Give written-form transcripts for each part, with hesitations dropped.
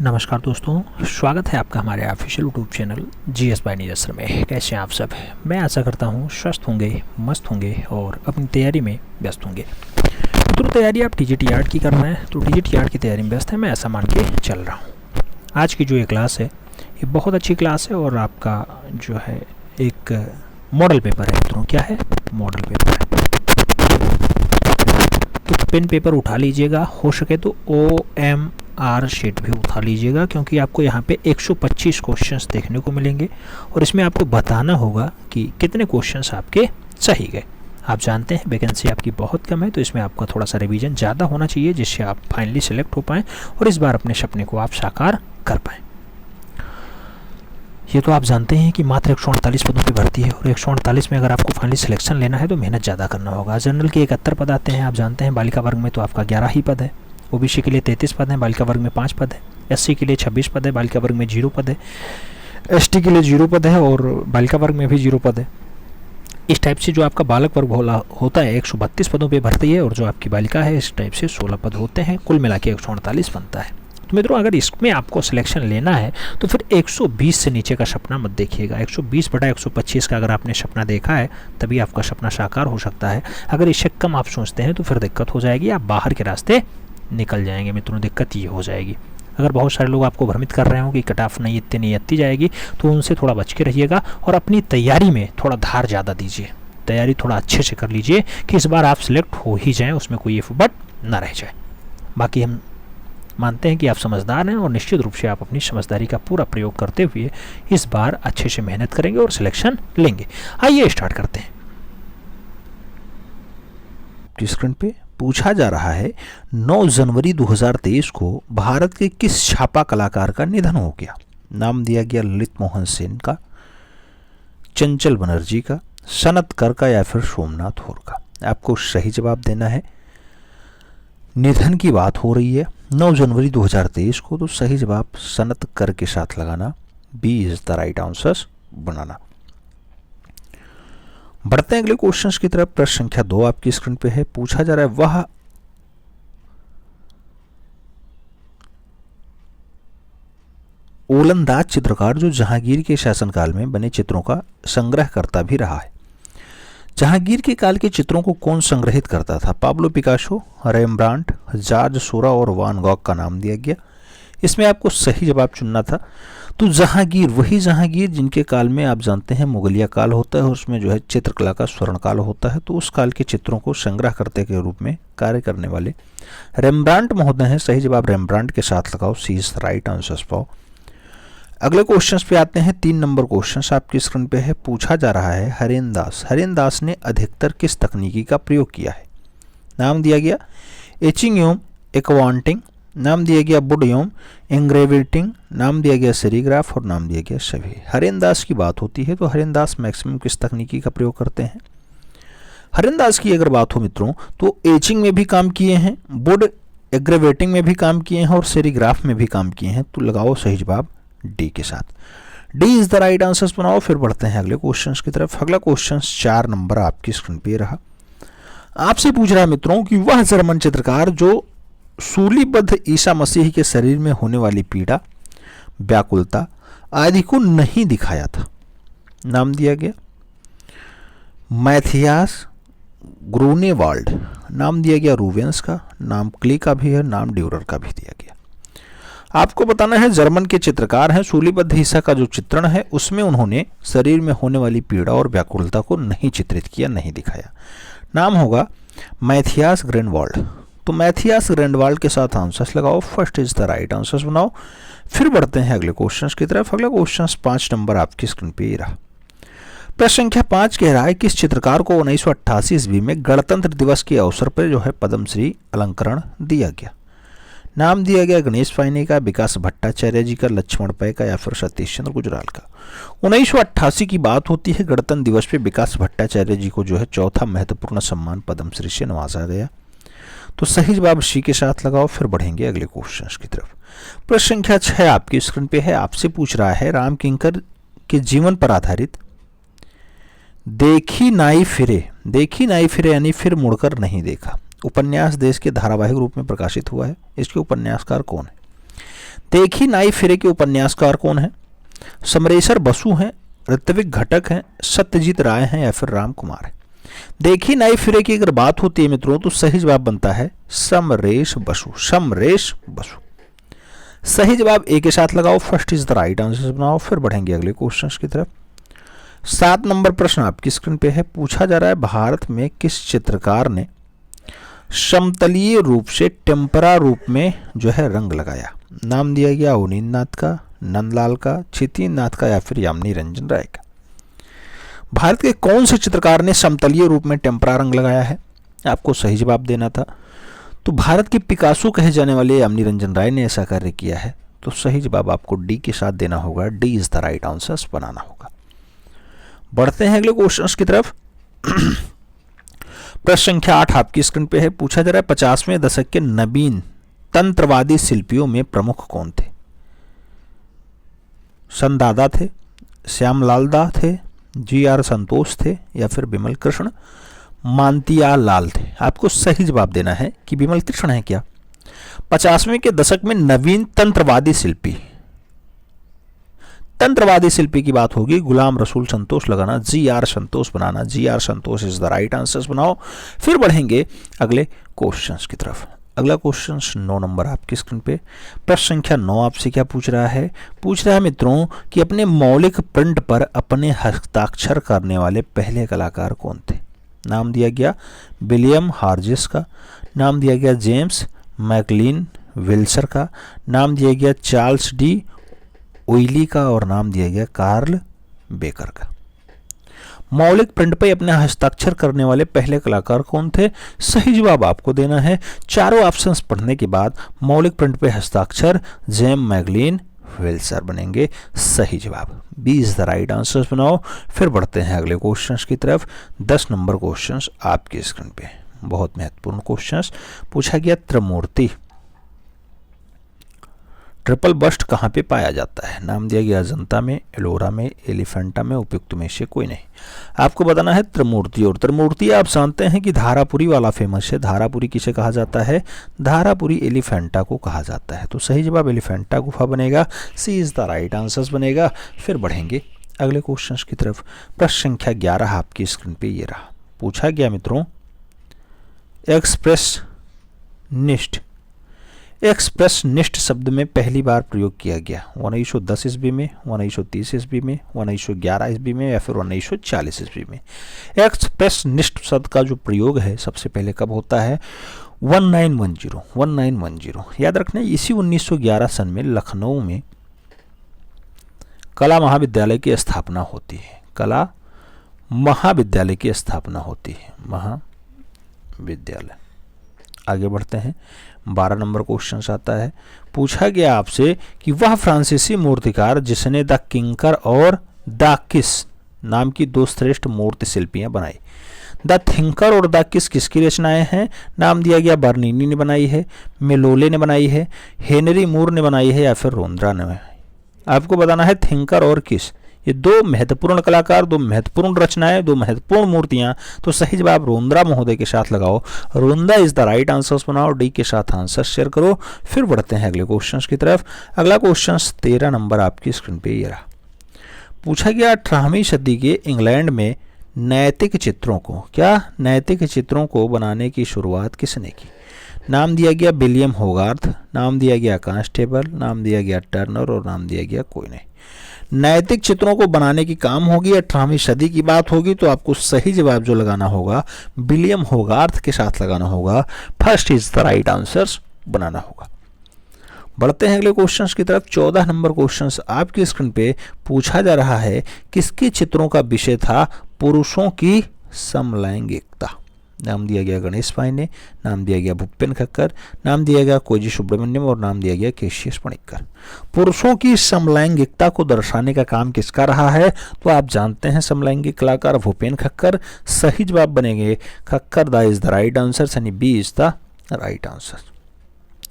नमस्कार दोस्तों, स्वागत है आपका हमारे official YouTube channel GS bye Neeraj में। कैसे हैं आप सब? मैं आशा करता हूं स्वस्थ होंगे, मस्त होंगे और अपनी तैयारी में व्यस्त होंगे। तो तैयारी आप टीजीटी आर्ट की कर रहे हैं तो टीजीटी आर्ट की तैयारी में व्यस्त है, मैं ऐसा मान के चल रहा हूँ। आज की जो ये क्लास है ये बहुत अच्छी क्लास है और आपका जो है एक मॉडल पेपर है मित्रों। क्या है? मॉडल पेपर है। तो पेन पेपर उठा लीजिएगा, हो सके तो OMR शीट भी उठा लीजिएगा, क्योंकि आपको यहाँ पे 125 क्वेश्चंस देखने को मिलेंगे और इसमें आपको बताना होगा कि कितने क्वेश्चंस आपके सही गए। आप जानते हैं वैकेंसी आपकी बहुत कम है, तो इसमें आपका थोड़ा सा रिवीजन ज़्यादा होना चाहिए जिससे आप फाइनली सेलेक्ट हो पाएँ और इस बार अपने सपने को आप साकार कर पाएँ। ये तो आप जानते हैं कि मात्र 148 पदों की भर्ती है और 148 में अगर आपको फाइनली सिलेक्शन लेना है तो मेहनत ज़्यादा करना होगा। जनरल के 71 पद आते हैं, आप जानते हैं। बालिका वर्ग में तो आपका 11 ही पद है। ओबीसी के लिए 33 पद हैं, बालिका वर्ग में 5 पद है। एससी के लिए 26 पद है, बालिका वर्ग में 0 पद है। एसटी के लिए 0 पद है और बालिका वर्ग में भी 0 पद है। इस टाइप से जो आपका बालक वर्ग होता है 132 पदों पर भर्ती है और जो आपकी बालिका है इस टाइप से 16 पद होते हैं। कुल मिला के 148 बनता है। तो मित्रों, अगर इसमें आपको सिलेक्शन लेना है तो फिर 120 से नीचे का सपना मत देखिएगा। 120/125 का अगर आपने सपना देखा है तभी आपका सपना साकार हो सकता है। अगर इससे कम आप सोचते हैं तो फिर दिक्कत हो जाएगी, आप बाहर के रास्ते निकल जाएंगे मित्रों। दिक्कत ये हो जाएगी। अगर बहुत सारे लोग आपको भ्रमित कर रहे हो कि कट ऑफ नहीं इतनी जाएगी, तो उनसे थोड़ा बच के रहिएगा और अपनी तैयारी में थोड़ा धार ज़्यादा दीजिए। तैयारी थोड़ा अच्छे से कर लीजिए कि इस बार आप सिलेक्ट हो ही जाएँ, उसमें कोई इफ बट ना रह जाए। बाकी हम मानते हैं कि आप समझदार हैं और निश्चित रूप से आप अपनी समझदारी का पूरा प्रयोग करते हुए इस बार अच्छे से मेहनत करेंगे और सिलेक्शन लेंगे। आइए स्टार्ट करते हैं। स्क्रीन पे पूछा जा रहा है 9 जनवरी 2023 को भारत के किस छापा कलाकार का निधन हो गया? नाम दिया गया ललित मोहन सेन का, चंचल बनर्जी का, सनतकर का या फिर सोमनाथ होर का। आपको सही जवाब देना है। निधन की बात हो रही है 9 जनवरी 2023 को, तो सही जवाब सनतकर के साथ लगाना, B is the right answer बनाना। बढ़ते हैं अगले क्वेश्चंस की तरफ। प्रश्न संख्या 2 आपकी स्क्रीन पे है। पूछा जा रहा है वह ओलंदाज चित्रकार जो जहांगीर के शासनकाल में बने चित्रों का संग्रहकर्ता भी रहा है। जहांगीर के काल के चित्रों को कौन संग्रहित करता था? पाब्लो पिकासो, रेम्ब्रांट, जॉर्ज सोरा और वान गॉग का नाम दिया गया। इसमें आपको सही जवाब चुनना था। तो जहांगीर, वही जहांगीर जिनके काल में आप जानते हैं मुगलिया काल होता है और उसमें जो है चित्रकला का स्वर्णकाल होता है, तो उस काल के चित्रों को संग्रहकर्ता के रूप में कार्य करने वाले रेम्ब्रांट महोदय हैं। सही जवाब रेम्ब्रांट के साथ लगाओ, सी इज द राइट आंसर पाओ। अगले क्वेश्चंस पे आते हैं। 3 नंबर क्वेश्चन आपकी स्क्रीन पे है। पूछा जा रहा है हरेन दास ने अधिकतर किस तकनीकी का प्रयोग किया है? नाम दिया गया एचिंग एवं एक्वांटिंग, नाम दिया गया वुड एवं एंग्रेविटिंग, नाम दिया गया सेरीग्राफ और नाम दिया गया सभी। हरेन दास की बात होती है तो हरेन दास मैक्सिमम किस तकनीकी का प्रयोग करते हैं? हरेन दास की अगर बात हो मित्रों तो एचिंग में भी काम किए हैं, वुड एग्रेवेटिंग में भी काम किए हैं और सेरीग्राफ में भी काम किए हैं। तो लगाओ सही जवाब डी के साथ, D is the right answer बनाओ। फिर बढ़ते हैं अगले क्वेश्चंस की तरफ। अगला क्वेश्चन 4 नंबर आपकी स्क्रीन पे रहा। आपसे पूछ रहा है मित्रों कि वह जर्मन चित्रकार जो सूलीबद्ध ईसा मसीह के शरीर में होने वाली पीड़ा, व्याकुलता आदि को नहीं दिखाया था। नाम दिया गया मैथियास ग्रूनेवाल्ड, नाम दिया गया रूवेंस का, नाम क्ली का भी है, नाम ड्यूरर का भी दिया गया। आपको बताना है जर्मन के चित्रकार हैं। सूलीबद्ध ईसा का जो चित्रण है उसमें उन्होंने शरीर में होने वाली पीड़ा और व्याकुलता को नहीं चित्रित किया, नहीं दिखाया। नाम होगा मैथियास ग्रेनवाल्ड। तो मैथियास ग्रेनवाल्ड के साथ आंसर्स लगाओ, first is the right answers बनाओ। फिर बढ़ते हैं अगले क्वेश्चंस की तरफ। अगला क्वेश्चन 5 नंबर आपकी स्क्रीन पे रहा। प्रश्न संख्या 5 कह रहा है किस चित्रकार को 1988 ईस्वी में गणतंत्र दिवस के अवसर पर जो है पद्मश्री अलंकरण दिया गया? नाम दिया गया गणेश फाइने का, विकास भट्टाचार्य जी का, लक्ष्मण पै का या फिर सतीश चंद्र गुजराल का। 1988 की बात होती है। गणतंत्र दिवस पे विकास भट्टाचार्य जी को जो है चौथा महत्वपूर्ण सम्मान पद्मश्री से नवाजा गया। तो सही जवाब सी के साथ लगाओ। फिर बढ़ेंगे अगले क्वेश्चंस की तरफ। प्रश्न संख्या 6 आपकी स्क्रीन पे है। आपसे पूछ रहा है राम किंकर के जीवन पर आधारित देखी नाई फिरे यानी फिर मुड़कर नहीं देखा उपन्यास देश के धारावाहिक रूप में प्रकाशित हुआ है। इसके उपन्यासकार कौन है? देखी नाई फिरे के उपन्यासकार कौन है? समरेश्वर बसु हैं, ऋत्विक घटक हैं, सत्यजीत राय हैं या फिर राम कुमार है? देखी नाई फिरे की अगर बात होती है मित्रों तो सही जवाब बनता है समरेश बसु। समरेश बसु सही जवाब ए के साथ लगाओ, first is the right answer बनाओ। फिर बढ़ेंगे अगले क्वेश्चंस की तरफ। 7 नंबर प्रश्न आपकी स्क्रीन पे है। पूछा जा रहा है भारत में किस चित्रकार ने समतलीय रूप से टेम्परा रूप में जो है रंग लगाया? नाम दिया गया अवनींद्र नाथ का, नंदलाल का, छितिन नाथ का या फिर यामिनी रंजन राय का। भारत के कौन से चित्रकार ने समतलीय रूप में टेम्परा रंग लगाया है? आपको सही जवाब देना था। तो भारत के पिकासो कहे जाने वाले यामिनी रंजन राय ने ऐसा कार्य किया है। तो सही जवाब आपको डी के साथ देना होगा, D is the right answer बनाना होगा। बढ़ते हैं अगले क्वेश्चंस की तरफ। प्रश्न संख्या 8 आपकी स्क्रीन पे है। पूछा जा रहा है 50वें दशक के नवीन तंत्रवादी शिल्पियों में प्रमुख कौन थे? संदादा थे, श्यामलाल दा थे, जी.आर. संतोष थे या फिर बिमल कृष्ण मांतिया लाल थे? आपको सही जवाब देना है कि बिमल कृष्ण है क्या? 50वें के दशक में नवीन तंत्रवादी शिल्पी, तंत्रवादी शिल्पी की बात होगी, गुलाम रसूल संतोष लगाना, G.R.. Santosh banana. G.R.. Santosh is the right answer बनाओ। फिर बढ़ेंगे अगले क्वेश्चंस की तरफ। अगला क्वेश्चन 9 नंबर आपकी स्क्रीन पे। प्रश्न संख्या 9 आपसे क्या पूछ रहा है? पूछ रहा है मित्रों कि अपने मौलिक प्रिंट पर अपने हस्ताक्षर करने वाले पहले कलाकार कौन थे? नाम दिया गया विलियम हार्जिस का, नाम दिया गया जेम्स मैकलिन विल्सर का, नाम दिया गया चार्ल्स डी ओइली का और नाम दिया गया कार्ल बेकर का। मौलिक प्रिंट पर अपने हस्ताक्षर करने वाले पहले कलाकार कौन थे? सही जवाब आपको देना है। चारों ऑप्शंस पढ़ने के बाद मौलिक प्रिंट पे हस्ताक्षर जेम मैगलिन विल्सर बनेंगे सही जवाब। B is the right answer बनाओ। फिर बढ़ते हैं अगले क्वेश्चंस की तरफ। 10 नंबर क्वेश्चंस आपकी स्क्रीन पे, बहुत महत्वपूर्ण क्वेश्चंस। पूछा गया त्रिमूर्ति ट्रिपल बस्ट कहाँ पे पाया जाता है? नाम दिया गया अजंता में, एलोरा में, एलिफेंटा में, उपयुक्त में से कोई नहीं। आपको बताना है त्रिमूर्ति। और त्रिमूर्ति आप जानते हैं कि धारापुरी वाला फेमस है। धारापुरी किसे कहा जाता है? धारापुरी एलिफेंटा को कहा जाता है। तो सही जवाब एलिफेंटा गुफा बनेगा, सी इज द राइट आंसर बनेगा। फिर बढ़ेंगे अगले क्वेश्चन की तरफ। प्रश्न संख्या 11 आपकी स्क्रीन पे ये रहा। पूछा गया मित्रों एक्सप्रेस निष्ठ, एक्सप्रेस निष्ठ शब्द में पहली बार प्रयोग किया गया 1910 ईस्वी में, 1930 ईस्वी में, 1911 ईस्वी में या फिर 1940 ईस्वी में। एक्सप्रेस निष्ठ शब्द का जो प्रयोग है सबसे पहले कब होता है? 1910। याद रखना इसी 1911 सन में लखनऊ में कला महाविद्यालय की स्थापना होती है। कला महाविद्यालय की स्थापना होती है, महाविद्यालय। आगे बढ़ते हैं। 12 नंबर क्वेश्चन आता है। पूछा गया आपसे कि वह फ्रांसीसी मूर्तिकार जिसने द किंकर और द किस नाम की 2 श्रेष्ठ मूर्ति शिल्पियां बनाई। द थिंकर और द किस किसकी रचनाएं हैं? नाम दिया गया बर्नीनी ने बनाई है, मेलोले ने बनाई है, हेनरी मूर ने बनाई है या फिर रोंद्रा ने। आपको बताना है थिंकर और किस, ये 2 महत्वपूर्ण कलाकार, 2 महत्वपूर्ण रचनाएं, 2 महत्वपूर्ण मूर्तियां। तो सही जवाब रोंद्रा महोदय के साथ लगाओ। रोंद्रा इज द राइट आंसर बनाओ। डी के साथ आंसर शेयर करो। फिर बढ़ते हैं अगले क्वेश्चंस की तरफ। अगला क्वेश्चन 13 नंबर आपकी स्क्रीन पे ये रहा। पूछा गया 18वीं सदी के इंग्लैंड में नैतिक चित्रों को, क्या नैतिक चित्रों को बनाने की शुरुआत किसने की? नाम दिया गया विलियम होगार्थ, नाम दिया गया कांस्टेबल, नाम दिया गया टर्नर और नाम दिया गया कोई नहीं। नैतिक चित्रों को बनाने की काम होगी, 18वीं सदी की बात होगी, तो आपको सही जवाब जो लगाना होगा विलियम होगार्थ के साथ लगाना होगा। First is the right answer बनाना होगा। बढ़ते हैं अगले क्वेश्चंस की तरफ। 14 नंबर क्वेश्चंस आपकी स्क्रीन पे। पूछा जा रहा है किसके चित्रों का विषय था पुरुषों की समलैंगिकता। नाम दिया गया गणेश भाई ने, नाम दिया गया भूपेन खक्कर, नाम दिया गया कोजी सुब्रमण्यम और नाम दिया गया केशियस पणिक्कर। पुरुषों की समलैंगिकता को दर्शाने का काम किसका रहा है? तो आप जानते हैं समलैंगिक कलाकार भूपेन खक्कर। सही जवाब बनेंगे खक्कर। The is the right answer, यानी B is the right answer.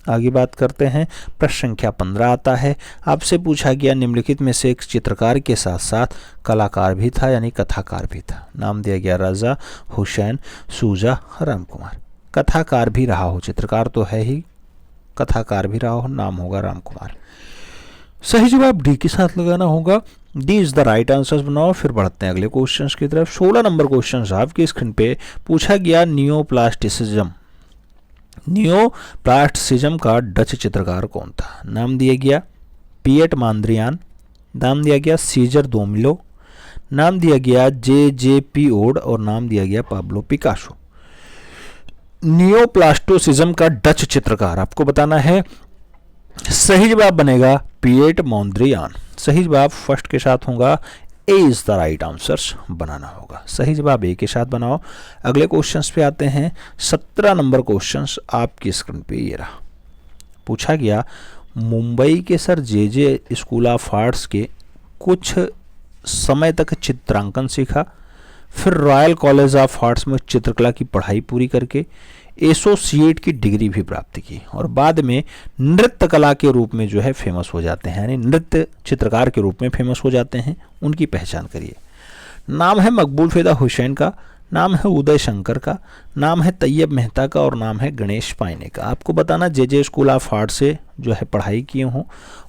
आगे बात करते हैं। प्रश्न संख्या 15 आता है। आपसे पूछा गया निम्नलिखित में से एक चित्रकार के साथ साथ कलाकार भी था, यानी कथाकार भी था। नाम दिया गया रजा हुसैन सूजा राम कुमार। कथाकार भी रहा हो, चित्रकार तो है ही, कथाकार भी रहा हो, नाम होगा राम कुमार। सही जवाब डी के साथ लगाना होगा। D is the right answer बनाओ। फिर बढ़ते हैं अगले क्वेश्चंस की तरफ। 16 नंबर क्वेश्चन आपकी स्क्रीन पे पूछा गया नियोप्लास्टिसिज्म। नियोप्लास्टिसिज्म का डच चित्रकार कौन था? नाम दिया गया पिएट मांद्रियान, नाम दिया गया सीजर दोमिलो, नाम दिया गया जे ओड और नाम दिया गया पाब्लो पिकासो। नियोप्लास्टिसिज्म का डच चित्रकार आपको बताना है। सही जवाब बनेगा पिएट मोंद्रियान। सही जवाब फर्स्ट के साथ होगा, ए इज द राइट आंसर्स बनाना होगा। सही जवाब ए के साथ बनाओ। अगले क्वेश्चंस पे आते हैं। 17 नंबर क्वेश्चंस आपकी स्क्रीन पे ये रहा। पूछा गया मुंबई के sir J school of arts के कुछ समय तक चित्रांकन सीखा, फिर रॉयल कॉलेज ऑफ आर्ट्स में चित्रकला की पढ़ाई पूरी करके एसोसिएट की डिग्री भी प्राप्त की और बाद में नृत्य कला के रूप में जो है फेमस हो जाते हैं, यानी नृत्य चित्रकार के रूप में फेमस हो जाते हैं। उनकी पहचान करिए। नाम है मकबूल फिदा हुसैन का, नाम है उदय शंकर का, नाम है तैयब मेहता का और नाम है गणेश पाइने का। आपको बताना जे स्कूल ऑफ आर्ट से जो है पढ़ाई किए हों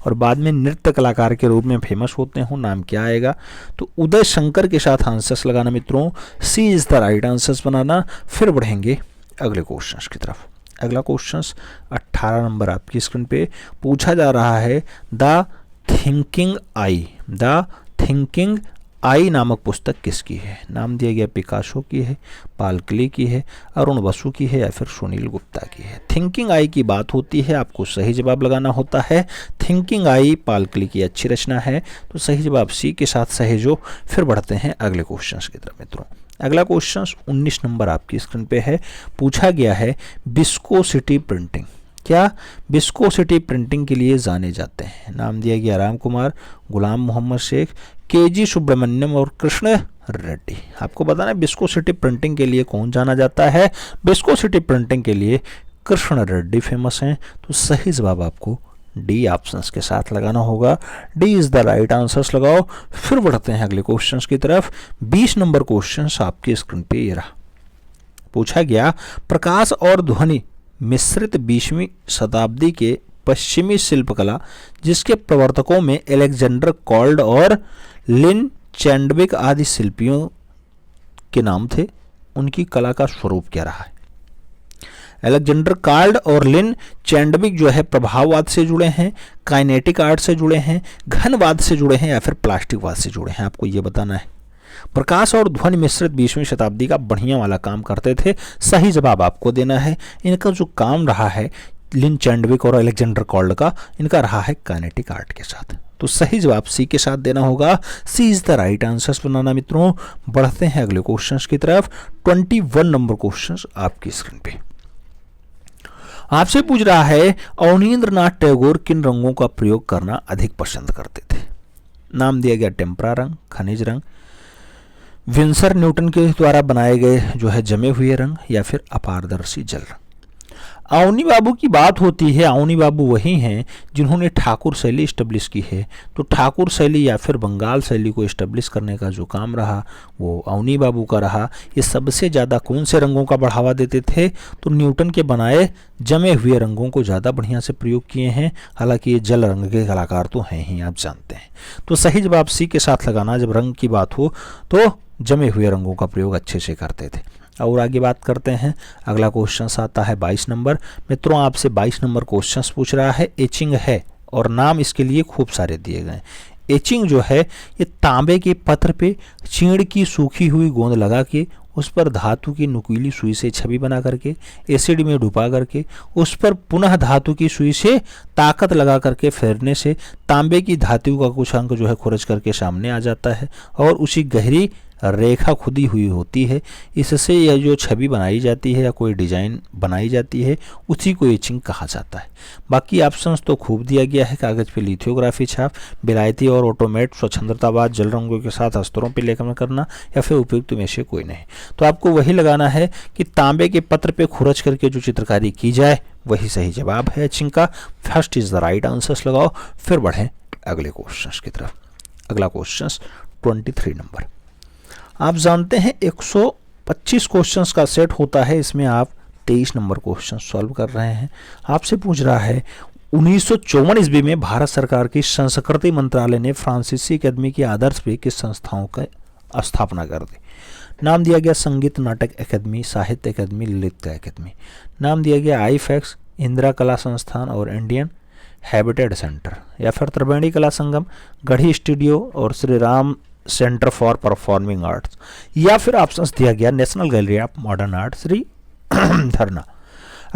और बाद में नृत्य कलाकार के रूप में फेमस होते हों, नाम क्या आएगा? तो उदय शंकर के साथ आंसर्स लगाना मित्रों। सी इज द राइट आंसर्स बनाना। फिर बढ़ेंगे अगले क्वेश्चंस की तरफ। अगला क्वेश्चंस 18 नंबर आपकी स्क्रीन पे पूछा जा रहा है। द थिंकिंग आई नामक पुस्तक किसकी है? नाम दिया गया पिकासो की है, पालकली की है, अरुण बसु की है या फिर सुनील गुप्ता की है। थिंकिंग आई की बात होती है, आपको सही जवाब लगाना होता है। थिंकिंग आई पालकली की अच्छी रचना है, तो सही जवाब सी के साथ सहेजो। फिर बढ़ते हैं अगले क्वेश्चन की तरफ मित्रों। अगला क्वेश्चन 19 नंबर आपकी स्क्रीन पे है। पूछा गया है विस्कोसिटी प्रिंटिंग क्या विस्कोसिटी प्रिंटिंग के लिए जाने जाते हैं? नाम दिया गया राम कुमार, गुलाम मोहम्मद शेख, केजी सुब्रमण्यम और कृष्ण रेड्डी। आपको बताना है विस्कोसिटी प्रिंटिंग के लिए कौन जाना जाता है? विस्कोसिटी प्रिंटिंग के लिए कृष्ण रेड्डी फेमस हैं, तो सही जवाब आपको डी ऑप्शंस के साथ लगाना होगा। D is the right answers लगाओ। फिर बढ़ते हैं अगले क्वेश्चंस की तरफ। 20 नंबर क्वेश्चंस आपकी स्क्रीन पे ये रहा। पूछा गया प्रकाश और ध्वनि मिश्रित 20वीं शताब्दी के पश्चिमी शिल्पकला जिसके प्रवर्तकों में अलेक्जेंडर कॉल्ड और लिन चैंडविक आदि शिल्पियों के नाम थे, उनकी कला का स्वरूप क्या रहा है? अलेक्जेंडर कार्ड और लिन चैंडविक जो है प्रभाववाद से जुड़े हैं, काइनेटिक आर्ट से जुड़े हैं, घनवाद से जुड़े हैं या फिर प्लास्टिकवाद से जुड़े हैं, आपको ये बताना है। प्रकाश और ध्वनि मिश्रित 20वीं शताब्दी का बढ़िया वाला काम करते थे। सही जवाब आपको देना है। इनका जो काम रहा है लिन चैंडविक और अलेक्जेंडर कॉल्ड का, इनका रहा है काइनेटिक आर्ट के साथ, तो सही जवाब सी के साथ देना होगा। सी इज द राइट आंसर्स बनाना मित्रों। बढ़ते हैं अगले क्वेश्चंस की तरफ। 21 नंबर क्वेश्चंस आपकी स्क्रीन पे आपसे पूछ रहा है अवनींद्रनाथ टैगोर किन रंगों का प्रयोग करना अधिक पसंद करते थे? नाम दिया गया टेम्परा रंग, खनिज रंग, विंसर न्यूटन के द्वारा बनाए गए जो है जमे हुए रंग या फिर अपारदर्शी जल रंग। अवनी बाबू की बात होती है। अवनी बाबू वही हैं जिन्होंने ठाकुर शैली इस्टेब्लिश की है, तो ठाकुर शैली या फिर बंगाल शैली को इस्टेब्लिश करने का जो काम रहा वो अवनी बाबू का रहा। ये सबसे ज़्यादा कौन से रंगों का बढ़ावा देते थे? तो न्यूटन के बनाए जमे हुए रंगों को ज़्यादा बढ़िया से प्रयोग किए हैं। हालांकि ये जल रंग के कलाकार तो हैं ही, आप जानते हैं। तो सही जवाब सी के साथ लगाना। जब रंग की बात हो तो जमे हुए रंगों का प्रयोग अच्छे से करते थे। और आगे बात करते हैं। अगला क्वेश्चन आता है 22 नंबर। मित्रों आपसे 22 नंबर क्वेश्चन पूछ रहा है एचिंग है और नाम इसके लिए खूब सारे दिए गए। एचिंग जो है ये तांबे के पत्र पे चीड़ की सूखी हुई गोंद लगा के उस पर धातु की नुकीली सुई से छवि बना करके एसिड में डुबा करके उस पर पुनः धातु की सुई से ताकत लगा करके फेरने से तांबे की धातु का कुछ अंक जो है खुरच करके सामने आ जाता है और उसी गहरी रेखा खुदी हुई होती है। इससे यह जो छवि बनाई जाती है या कोई डिजाइन बनाई जाती है उसी को एचिंग कहा जाता है। बाकी ऑप्शंस तो खूब दिया गया है। कागज पे लिथोग्राफी छाप, बिलायती और ऑटोमेट, स्वच्छंदतावाद, जल रंगों के साथ अस्तरों पर लेखन करना या फिर उपयुक्त में से कोई नहीं। तो आपको वही लगाना है कि तांबे के पत्र पे खुरच करके जो चित्रकारी की जाए वही सही जवाब है एचिंग का। First is the right answers लगाओ। फिर बढ़ें अगले क्वेश्चन की तरफ। अगला क्वेश्चन 23 नंबर। आप जानते हैं 125 क्वेश्चंस का सेट होता है। इसमें आप 23 नंबर क्वेश्चन सॉल्व कर रहे हैं। आपसे पूछ रहा है 1954 ईस्वी में भारत सरकार की संस्कृति मंत्रालय ने फ्रांसीसी अकेदमी के आदर्श पे किस संस्थाओं का स्थापना कर दी? नाम दिया गया संगीत नाटक अकादमी, साहित्य अकादमी, ललित अकादमी। नाम दिया गया आईफैक्स, इंदिरा कला संस्थान और इंडियन हैबिटेट सेंटर, या फिर त्रिवेणी कला संगम, गढ़ी स्टूडियो और Shri Ram centre for performing arts, या फिर ऑप्शंस दिया गया national gallery of modern art, Shri धरना।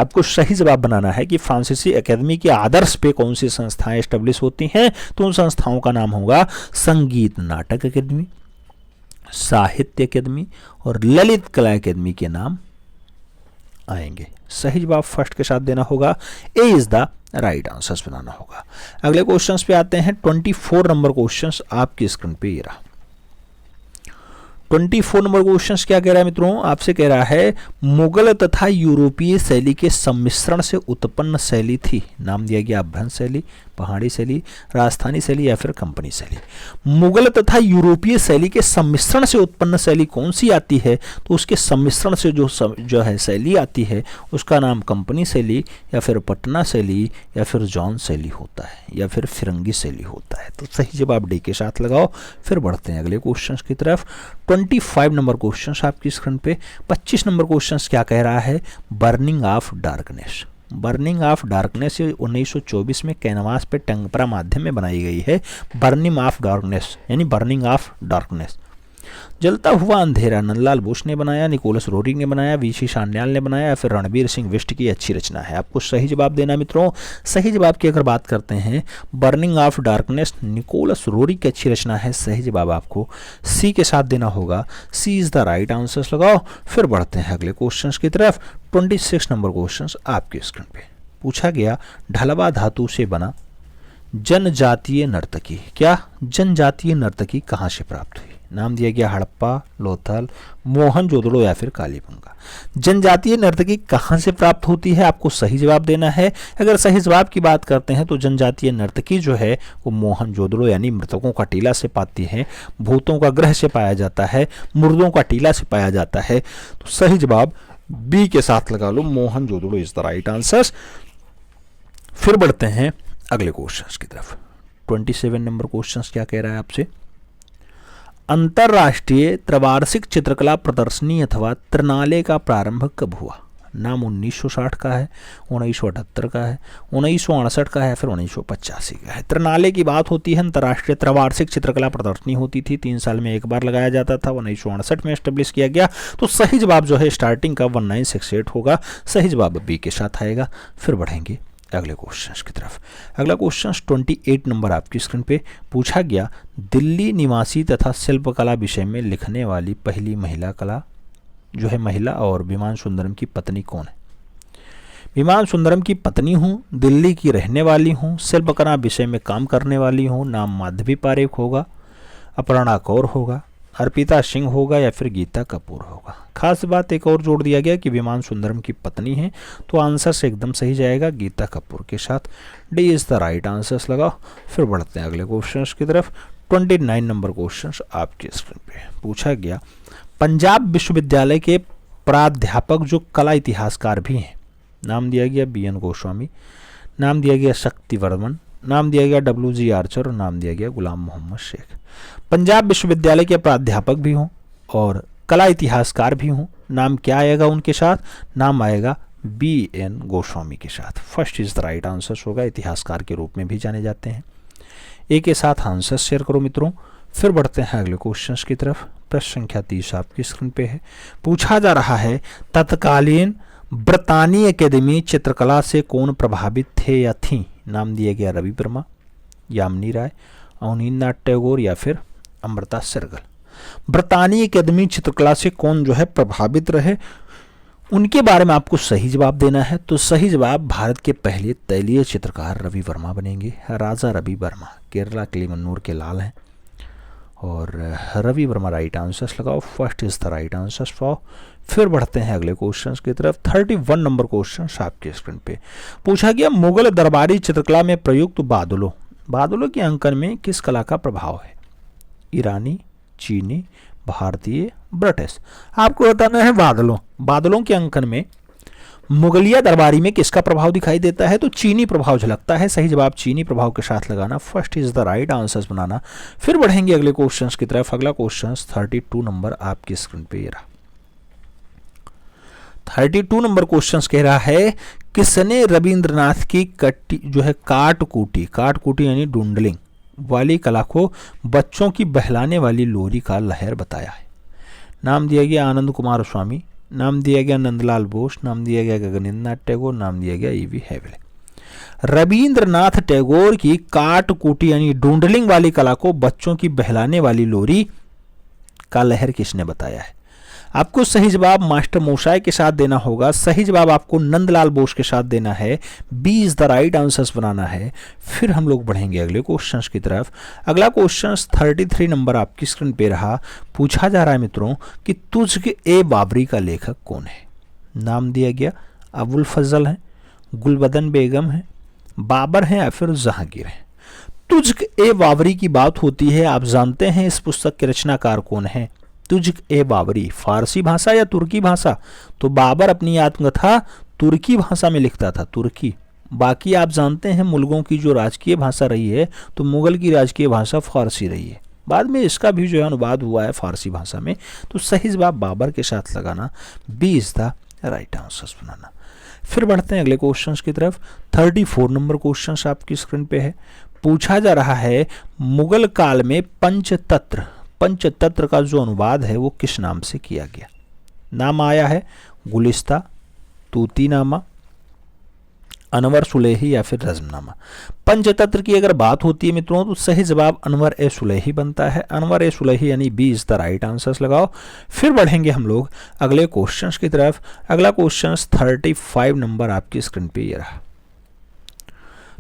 आपको सही जवाब बनाना है कि फ्रांसीसी अकेदमी के आदर्श पे कौन सी संस्थाएं एस्टेब्लिश होती हैं, तो उन संस्थाओं का नाम होगा संगीत नाटक अकेदमी, साहित्य अकेदमी और ललित कला अकेदमी के नाम आएंगे। सही जवाब फर्स्ट के साथ देना होगा, ए इज द राइट आंसर्स बनाना होगा। अगले क्वेश्चंस पे आते हैं। 24 नंबर क्वेश्चंस आपकी स्क्रीन पे ये रहा। 24 नंबर क्वेश्चन क्या कह रहा है मित्रों? आपसे कह रहा है मुगल तथा यूरोपीय शैली के सम्मिश्रण से उत्पन्न शैली थी। नाम दिया गया अभ्रंश शैली, पहाड़ी शैली, राजस्थानी शैली या फिर कंपनी शैली। मुगल तथा यूरोपीय शैली के सम्मिश्रण से उत्पन्न शैली कौन सी आती है? तो उसके सम्मिश्रण से जो है शैली आती है उसका नाम कंपनी शैली या फिर पटना शैली या फिर जॉन शैली होता है या फिर फिरंगी शैली होता है। तो सही जवाब डी के साथ लगाओ। फिर बढ़ते हैं अगले क्वेश्चन की तरफ। 25 नंबर क्वेश्चन आपकी स्क्रीन पे। 25 नंबर क्वेश्चन क्या कह रहा है? Burning of darkness. Burning of darkness 1924 में कैनवास पे टंगपरा माध्यम में बनाई गई है। बर्निंग ऑफ डार्कनेस यानी बर्निंग ऑफ डार्कनेस। जलता हुआ अंधेरा नंदलाल बोस ने बनाया, निकोलस रोरी ने बनाया, वीसी सान्याल ने बनाया या फिर रणबीर सिंह बिष्ट की अच्छी रचना है। आपको सही जवाब देना मित्रों। सही जवाब की अगर बात करते हैं burning of darkness Nicholas Roerich की अच्छी रचना है। सही जवाब आपको सी के साथ देना होगा। सी इज द राइट आंसर लगाओ। फिर बढ़ते हैं अगले क्वेश्चन की तरफ। 26 नंबर क्वेश्चन आपके स्क्रीन पे पूछा गया ढलवा धातु से बना जनजातीय नर्तकी। क्या जनजातीय नर्तकी कहाँ से प्राप्त हुई? नाम दिया गया हड़प्पा, लोथल, मोहनजोदड़ो या फिर कालीबंगा। जनजातीय नर्तकी कहाँ से प्राप्त होती है? आपको सही जवाब देना है। अगर सही जवाब की बात करते हैं तो जनजातीय नर्तकी जो है वो मोहनजोदड़ो यानी मृतकों का टीला से पाती है, भूतों का ग्रह से पाया जाता है, मुर्दों का टीला से पाया जाता है। तो सही जवाब बी के साथ लगा लो, Mohenjodaro is the right answer. फिर बढ़ते हैं अगले क्वेश्चन की तरफ। 27 नंबर क्वेश्चन क्या कह रहा है आपसे? अंतरराष्ट्रीय त्रैवार्षिक चित्रकला प्रदर्शनी अथवा त्रिनाले का प्रारंभ कब हुआ? नाम 1960 का है, 1978 का है, 1968 का है, फिर 1985 का है। त्रिनाले की बात होती है, अंतर्राष्ट्रीय त्रैवार्षिक चित्रकला प्रदर्शनी होती थी, 3 साल में एक बार लगाया जाता था, 1968 में एस्टेब्लिश किया गया। तो सही जवाब जो है स्टार्टिंग का 1968 होगा। सही जवाब बी के साथ आएगा। फिर बढ़ेंगे अगले क्वेश्चन की तरफ। अगला क्वेश्चन 28 नंबर आपकी स्क्रीन पे पूछा गया दिल्ली निवासी तथा शिल्पकला विषय में लिखने वाली पहली महिला और विमान सुंदरम की पत्नी कौन है? विमान सुंदरम की पत्नी हूँ, दिल्ली की रहने वाली हूँ, शिल्पकला विषय में काम करने वाली हूँ। नाम माधवी पारेख होगा, अपर्णा कौर होगा, अर्पिता सिंह होगा या फिर गीता कपूर होगा। खास बात एक और जोड़ दिया गया कि विमान सुंदरम की पत्नी है, तो आंसर से एकदम सही जाएगा गीता कपूर के साथ। D is the right answers लगाओ। फिर बढ़ते हैं अगले क्वेश्चन की तरफ। 29 नंबर क्वेश्चन आपके स्क्रीन पे पूछा गया पंजाब विश्वविद्यालय के प्राध्यापक जो कला इतिहासकार भी हैं। नाम दिया गया BN गोस्वामी, नाम दिया गया शक्ति वर्मन, नाम दिया गया WG आर्चर और नाम दिया गया गुलाम मोहम्मद शेख। पंजाब विश्वविद्यालय के प्राध्यापक भी हों और कला इतिहासकार भी हों, नाम क्या आएगा उनके साथ? नाम आएगा BN गोस्वामी के साथ। First is the right answer होगा। इतिहासकार के रूप में भी जाने जाते हैं। ए के साथ आंसर शेयर करो मित्रों। फिर बढ़ते हैं अगले क्वेश्चन की तरफ। प्रश्न संख्या 30 आपकी स्क्रीन पे है। पूछा जा रहा है तत्कालीन ब्रितानी अकेदमी चित्रकला से कौन प्रभावित थे या थी? नाम दिया गया रवि वर्मा, यामिनी राय, अवनींद्रनाथ टैगोर या फिर अमृता शेरगिल। ब्रितानी अकेदमी चित्रकला से कौन जो है प्रभावित रहे, उनके बारे में आपको सही जवाब देना है। तो सही जवाब भारत के पहले तैलीय चित्रकार रवि वर्मा बनेंगे। राजा रवि वर्मा केरला किलिमन्नूर के लाल हैं और रवि वर्मा राइट आंसर्स लगाओ। First is the right answers for. फिर बढ़ते हैं अगले क्वेश्चन की तरफ। 31 नंबर क्वेश्चन आपके स्क्रीन पे पूछा गया मुगल दरबारी चित्रकला में प्रयुक्त बादलों के अंकन में किस कला का प्रभाव है? ईरानी, चीनी, भारतीय, ब्रिटिश। आपको बताना है बादलों के अंकन में मुगलिया दरबारी में किसका प्रभाव दिखाई देता है? तो चीनी प्रभाव झलकता है। सही जवाब चीनी प्रभाव के साथ लगाना, first is the right answers बनाना। फिर बढ़ेंगे अगले क्वेश्चंस की तरफ। अगला क्वेश्चन 32 नंबर आपकी स्क्रीन पे ये रहा। 32 नंबर क्वेश्चंस कह रहा है किसने रविंद्रनाथ की काटकूटी यानी डूडलिंग वाली कला को बच्चों की बहलाने वाली लोरी का लहर बताया है? नाम दिया गया आनंद कुमार स्वामी, नाम दिया गया नंदलाल बोस, नाम दिया गया गगनेंद्रनाथ टैगोर, नाम दिया गया ईवी हैवले। रविंद्रनाथ टैगोर की काटकूटी यानी डूडलिंग वाली कला को बच्चों की बहलाने वाली लोरी का लहर किसने बताया है? आपको सही जवाब मास्टर मोशाय के साथ देना होगा। सही जवाब आपको नंदलाल बोस के साथ देना है। B is the right answers बनाना है। फिर हम लोग बढ़ेंगे अगले क्वेश्चंस की तरफ। अगला क्वेश्चन 33 नंबर आपकी स्क्रीन पे रहा। पूछा जा रहा है मित्रों कि तुज़्क-ए-बाबरी का लेखक कौन है? नाम दिया गया अबुल फजल है, गुलबदन बेगम है, बाबर है या फिर जहांगीर है। तुज़्क-ए-बाबरी की बात होती है। आप जानते हैं इस पुस्तक के रचनाकार कौन है? तुज़्क-ए-बाबरी फारसी भाषा या तुर्की भाषा? तो बाबर अपनी आत्मकथा तुर्की भाषा में लिखता था, तुर्की। बाकी आप जानते हैं मुल्कों की जो राजकीय भाषा रही है तो मुगल की राजकीय भाषा फारसी रही है। बाद में इसका भी जो है अनुवाद हुआ है फारसी भाषा में। तो सही जवाब बाबर के साथ लगाना, B is the right answers बनाना। फिर बढ़ते हैं अगले क्वेश्चंस की तरफ। 34 नंबर क्वेश्चन आपकी स्क्रीन पे है। पूछा जा रहा है मुगल काल में पंचतंत्र का जो अनुवाद है वो किस नाम से किया गया? नाम आया है गुलिस्ता, तूतीनामा, अनवर सुलेही या फिर रज़मनामा। पंचतंत्र की अगर बात होती है मित्रों तो सही जवाब अनवर ए सुलेही बनता है। अनवर ए सुलेही यानी B is the right answers लगाओ। फिर बढ़ेंगे हम लोग अगले क्वेश्चंस की तरफ। अगला क्वेश्चन 35 नंबर आपकी स्क्रीन पे ये रहा।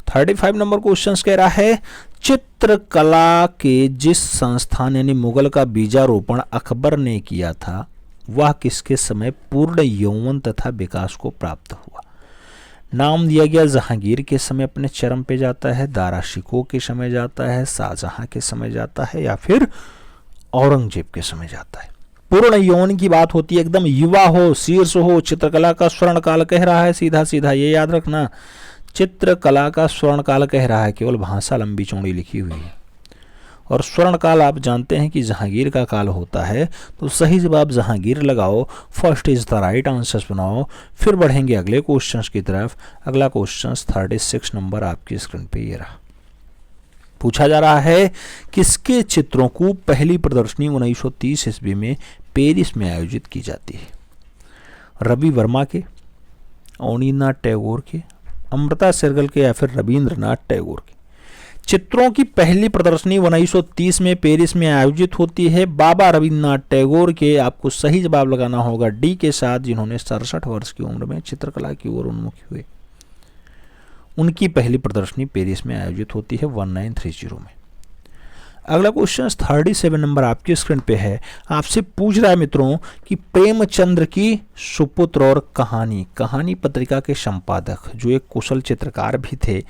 35 नंबर क्वेश्चन कह रहा है चित्रकला के जिस संस्थान यानी मुगल का बीजारोपण अकबर ने किया था वह किसके समय पूर्ण यौवन तथा विकास को प्राप्त हुआ? नाम दिया गया जहांगीर के समय अपने चरम पे जाता है, दारा शिकोह के समय जाता है, शाहजहां के समय जाता है या फिर औरंगजेब के समय जाता है। पूर्ण यौवन की बात होती है, एकदम युवा हो, शीर्ष हो, चित्रकला का स्वर्ण काल कह रहा है। सीधा सीधा ये याद रखना, चित्रकला का स्वर्ण काल कह रहा है, केवल भाषा लंबी चौड़ी लिखी हुई है। और स्वर्ण काल आप जानते हैं कि जहांगीर का काल होता है। तो सही जवाब जहांगीर लगाओ, first is the right answers बनाओ। फिर बढ़ेंगे अगले क्वेश्चंस की तरफ। अगला क्वेश्चन 36 नंबर आपकी स्क्रीन पे ये रहा। पूछा जा रहा है किसके चित्रों को पहली प्रदर्शनी 1930 ईस्वी में पेरिस में आयोजित की जाती है? रवि वर्मा के, अवनींद्रनाथ टैगोर के, अमृता शेरगिल के या फिर रविंद्रनाथ टैगोर के। चित्रों की पहली प्रदर्शनी 1930 में पेरिस में आयोजित होती है बाबा रविंद्रनाथ टैगोर के। आपको सही जवाब लगाना होगा डी के साथ, जिन्होंने 67 वर्ष की उम्र में चित्रकला की ओर उन्मुख हुए। उनकी पहली प्रदर्शनी पेरिस में आयोजित होती है 1930 में। अगला क्वेश्चन 37 नंबर आपकी स्क्रीन पे है। आपसे पूछ रहा है मित्रों कि प्रेमचंद्र की सुपुत्र और कहानी पत्रिका के संपादक जो एक कुशल चित्रकार भी थे,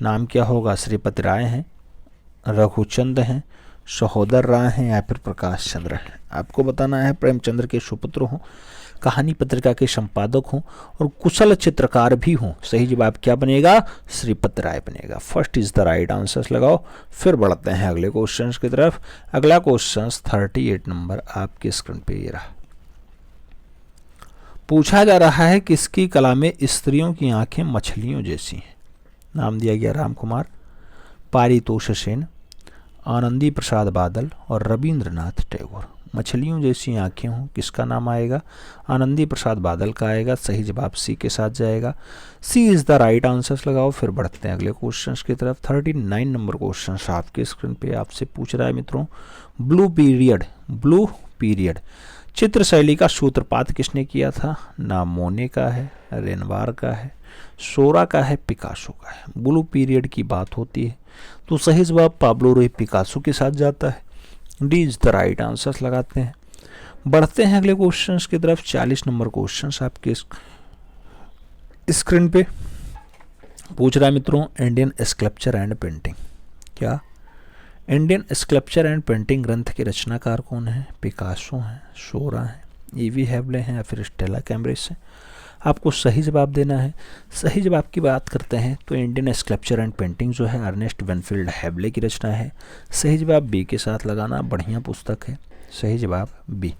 नाम क्या होगा? श्रीपति राय हैं, रघुचंद हैं, सहोदर राय हैं या फिर प्रकाश चंद्र हैं। आपको बताना है प्रेमचंद्र के सुपुत्र हों, कहानी पत्रिका के संपादक हों और कुशल चित्रकार भी हों। सही जवाब क्या बनेगा? श्रीपति राय बनेगा। First is the right answers लगाओ। फिर बढ़ते हैं अगले क्वेश्चन की तरफ। अगला क्वेश्चन 38 नंबर आपके स्क्रीन पे ये रहा। पूछा जा रहा है किसकी कला में स्त्रियों की आंखें मछलियों जैसी हैं? नाम दिया गया राम कुमार, पारितोष सेन, आनंदी प्रसाद बादल और रविंद्रनाथ टैगोर। मछलियों जैसी आंखें हों, किसका नाम आएगा? आनंदी प्रसाद बादल का आएगा। सही जवाब सी के साथ जाएगा। सी इज द राइट आंसर्स लगाओ। फिर बढ़ते हैं अगले क्वेश्चंस की तरफ। 39 नंबर क्वेश्चन आपके स्क्रीन पे आपसे पूछ रहा है मित्रों ब्लू पीरियड चित्र शैली का सूत्रपात किसने किया था? नाम मोने का है, रेनवार का है, सोरा का है, पिकासो का है। ब्लू पीरियड की बात होती है तो सही जवाब पाब्लो रूई पिकासो के साथ जाता है। D is the right answers लगाते हैं। बढ़ते हैं अगले क्वेश्चंस की तरफ। 40 नंबर क्वेश्चंस आपके स्क्रीन पे पूछ रहा है मित्रों इंडियन स्कल्पचर एंड पेंटिंग। क्या इंडियन स्कल्पचर एंड पेंटिंग ग्रंथ के रचनाकार कौन है? पिकासो हैं, सोरा हैं, ईवी हैवले हैं या फिर स्टेला कैम्ब्रिज हैं। आपको सही जवाब देना है। सही जवाब की बात करते हैं तो इंडियन स्कल्पचर एंड पेंटिंग जो है अर्नेस्ट वेनफील्ड हैवले की रचना है। सही जवाब बी के साथ लगाना, बढ़िया पुस्तक है। सही जवाब बी।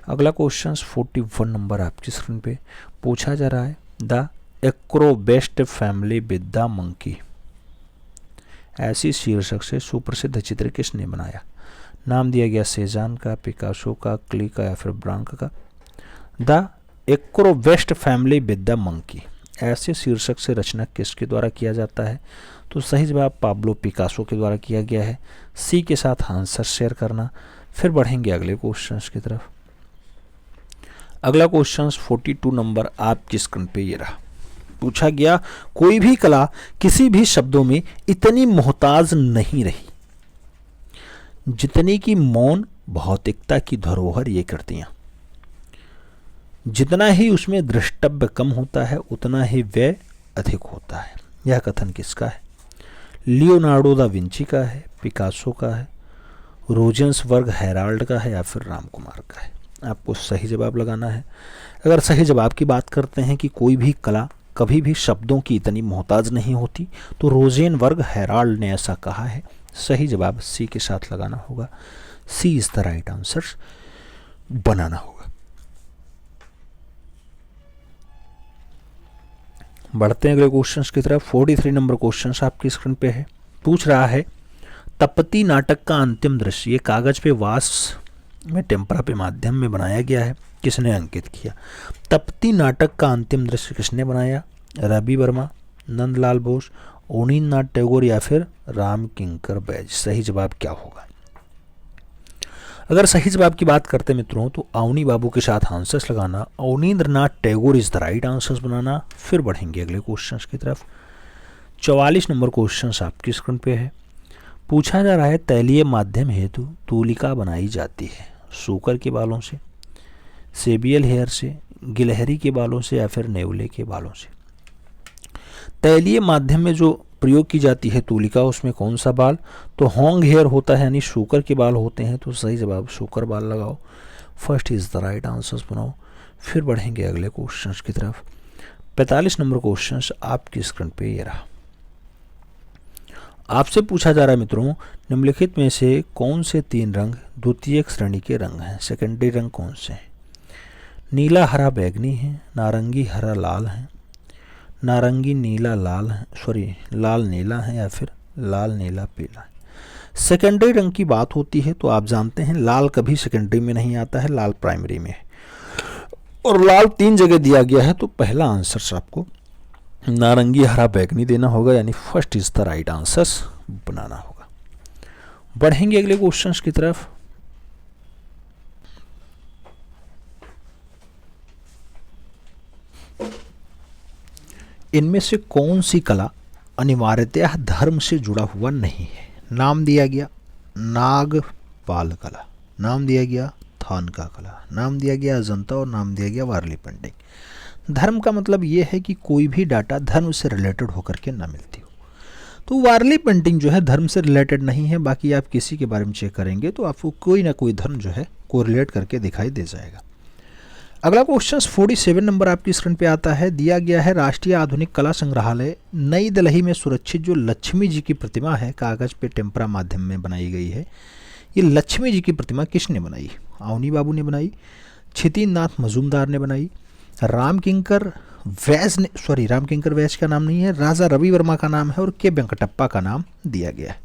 अगला क्वेश्चन 41 नंबर आपकी स्क्रीन पे पूछा जा रहा है, the acrobat's family with the monkey ऐसी शीर्षक से सुप्रसिद्ध चित्र किसने बनाया? नाम दिया गया सेजान का, पिकासो का, क्ली का या फिर ब्रांक का। The acrobat's family with the monkey ऐसे शीर्षक से रचना किसके द्वारा किया जाता है? तो सही जवाब पाब्लो पिकासो के द्वारा किया गया है। सी के साथ आंसर शेयर करना। फिर बढ़ेंगे अगले क्वेश्चंस की तरफ। अगला क्वेश्चन 42 नंबर आपकी स्क्रीन पे ये रहा। पूछा गया, कोई भी कला किसी भी शब्दों में इतनी मोहताज नहीं रही जितनी कि मौन भौतिकता की धरोहर ये कृतियां। जितना ही उसमें दृष्टव्य कम होता है उतना ही व्यय अधिक होता है। यह कथन किसका है? लियोनार्डो दा विंची का है, पिकासो का है, रोजेंसबर्ग हेराल्ड का है या फिर राम कुमार का है? आपको सही जवाब लगाना है। अगर सही जवाब की बात करते हैं कि कोई भी कला कभी भी शब्दों की इतनी मोहताज नहीं होती तो रोजेनबर्ग हेराल्ड ने ऐसा कहा है। सही जवाब सी के साथ लगाना होगा। सी इज द राइट आंसर बनाना होगा। बढ़ते हैं अगले क्वेश्चंस की तरफ। 43 नंबर क्वेश्चन आपकी स्क्रीन पे है। पूछ रहा है, तपती नाटक का अंतिम दृश्य ये कागज पे वास में टेम्परा पे माध्यम में बनाया गया है, किसने अंकित किया? तपती नाटक का अंतिम दृश्य किसने बनाया? रवि वर्मा, नंदलाल बोस, अवनींद्रनाथ टैगोर या फिर राम किंकर बैज? सही जवाब क्या होगा? अगर सही जवाब की बात करते मित्रों तो अवनी बाबू के साथ आंसर्स लगाना, Abanindranath Tagore is the right answers बनाना। फिर बढ़ेंगे अगले क्वेश्चंस की तरफ। 44 नंबर क्वेश्चन आपकी स्क्रीन पे है। पूछा जा रहा है, तैलीय माध्यम हेतु तूलिका बनाई जाती है सूकर के बालों से, सेबियल हेयर से, गिलहरी के बालों से या फिर नेवले के बालों से? तैलीय माध्यम में जो प्रयोग की जाती है तूलिका, उसमें कौन सा बाल? तो होंग हेयर होता है, यानी सूकर के बाल होते हैं। तो सही जवाब सूकर बाल लगाओ। First is the right answers बनाओ। फिर बढ़ेंगे अगले क्वेश्चन की तरफ। 45 नंबर क्वेश्चन आपकी स्क्रीन पे ये रहा। आपसे पूछा जा रहा है मित्रों, निम्नलिखित में से कौन से 3 रंग द्वितीयक श्रेणी के रंग हैं? सेकेंडरी रंग कौन से हैं? नीला हरा बैगनी है, नारंगी हरा लाल है, नारंगी नीला लाल है, लाल नीला है या फिर लाल नीला पीला है? सेकेंडरी रंग की बात होती है तो आप जानते हैं लाल कभी सेकेंडरी में नहीं आता है, लाल प्राइमरी में है। और लाल 3 जगह दिया गया है, तो पहला आंसर आपको नारंगी हरा बैगनी देना होगा, यानी first is the right answers बनाना होगा। बढ़ेंगे अगले क्वेश्चंस की तरफ। इनमें से कौन सी कला अनिवार्यतः धर्म से जुड़ा हुआ नहीं है? नाम दिया गया नागपाल कला, नाम दिया गया थानका कला, नाम दिया गया अजंता और नाम दिया गया वारली पेंटिंग। धर्म का मतलब ये है कि कोई भी डाटा धर्म से रिलेटेड होकर के ना मिलती हो। तो वारली पेंटिंग जो है धर्म से रिलेटेड नहीं है, बाकी आप किसी के बारे में चेक करेंगे तो आपको कोई ना कोई धर्म जो है कोरिलेट करके दिखाई दे जाएगा। अगला क्वेश्चन 47 नंबर आपकी स्क्रीन पे आता है। दिया गया है, राष्ट्रीय आधुनिक कला संग्रहालय नई दिल्ली में सुरक्षित जो लक्ष्मी जी की प्रतिमा है कागज पे टेम्परा माध्यम में बनाई गई है, ये लक्ष्मी जी की प्रतिमा किसने बनाई? अवनी बाबू ने बनाई, क्षितिज नाथ मजूमदार ने बनाई, राम किंकर वैज का नाम नहीं है, राजा रवि वर्मा का नाम है और के वेंकटप्पा का नाम दिया गया है।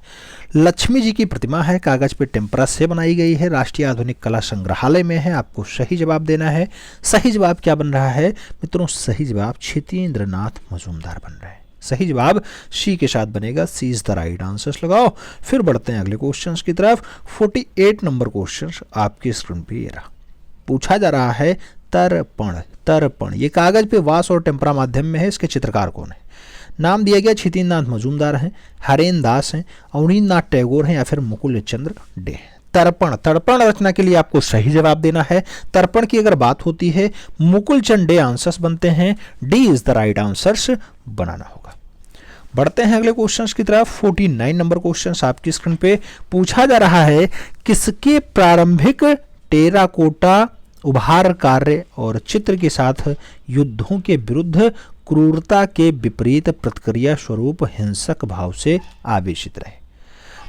लक्ष्मी जी की प्रतिमा है, कागज पे टेम्परा से बनाई गई है, राष्ट्रीय आधुनिक कला संग्रहालय में है। आपको सही जवाब देना है। सही जवाब क्या बन रहा है मित्रों? सही जवाब क्षितेंद्र नाथ मजूमदार बन रहा है। सही जवाब सी के साथ बनेगा। सी इज द राइट आंसर्स लगाओ। फिर बढ़ते हैं अगले क्वेश्चन की तरफ। 48 नंबर क्वेश्चन आपकी स्क्रीन पे ये रहा। पूछा जा रहा है, तर्पण ये कागज पे वास और टेम्परा माध्यम में है, इसके चित्रकार कौन है? नाम दिया गया क्षितिज नाथ मजूमदार हैं, हरेन दास हैं, अवनींद्रनाथ टैगोर हैं या फिर मुकुल चंद्र डे। तर्पण रचना के लिए आपको सही जवाब देना है। तर्पण की अगर बात होती है मुकुल चंद डे आंसर्स बनते हैं। D is the right answers बनाना होगा। बढ़ते हैं अगले क्वेश्चंस की तरफ। 49 नंबर क्वेश्चंस आपकी स्क्रीन पे। पूछा जा रहा है, किसके प्रारंभिक टेराकोटा उभार कार्य और चित्र के साथ युद्धों के विरुद्ध क्रूरता के विपरीत प्रतिक्रिया स्वरूप हिंसक भाव से आवेशित रहे।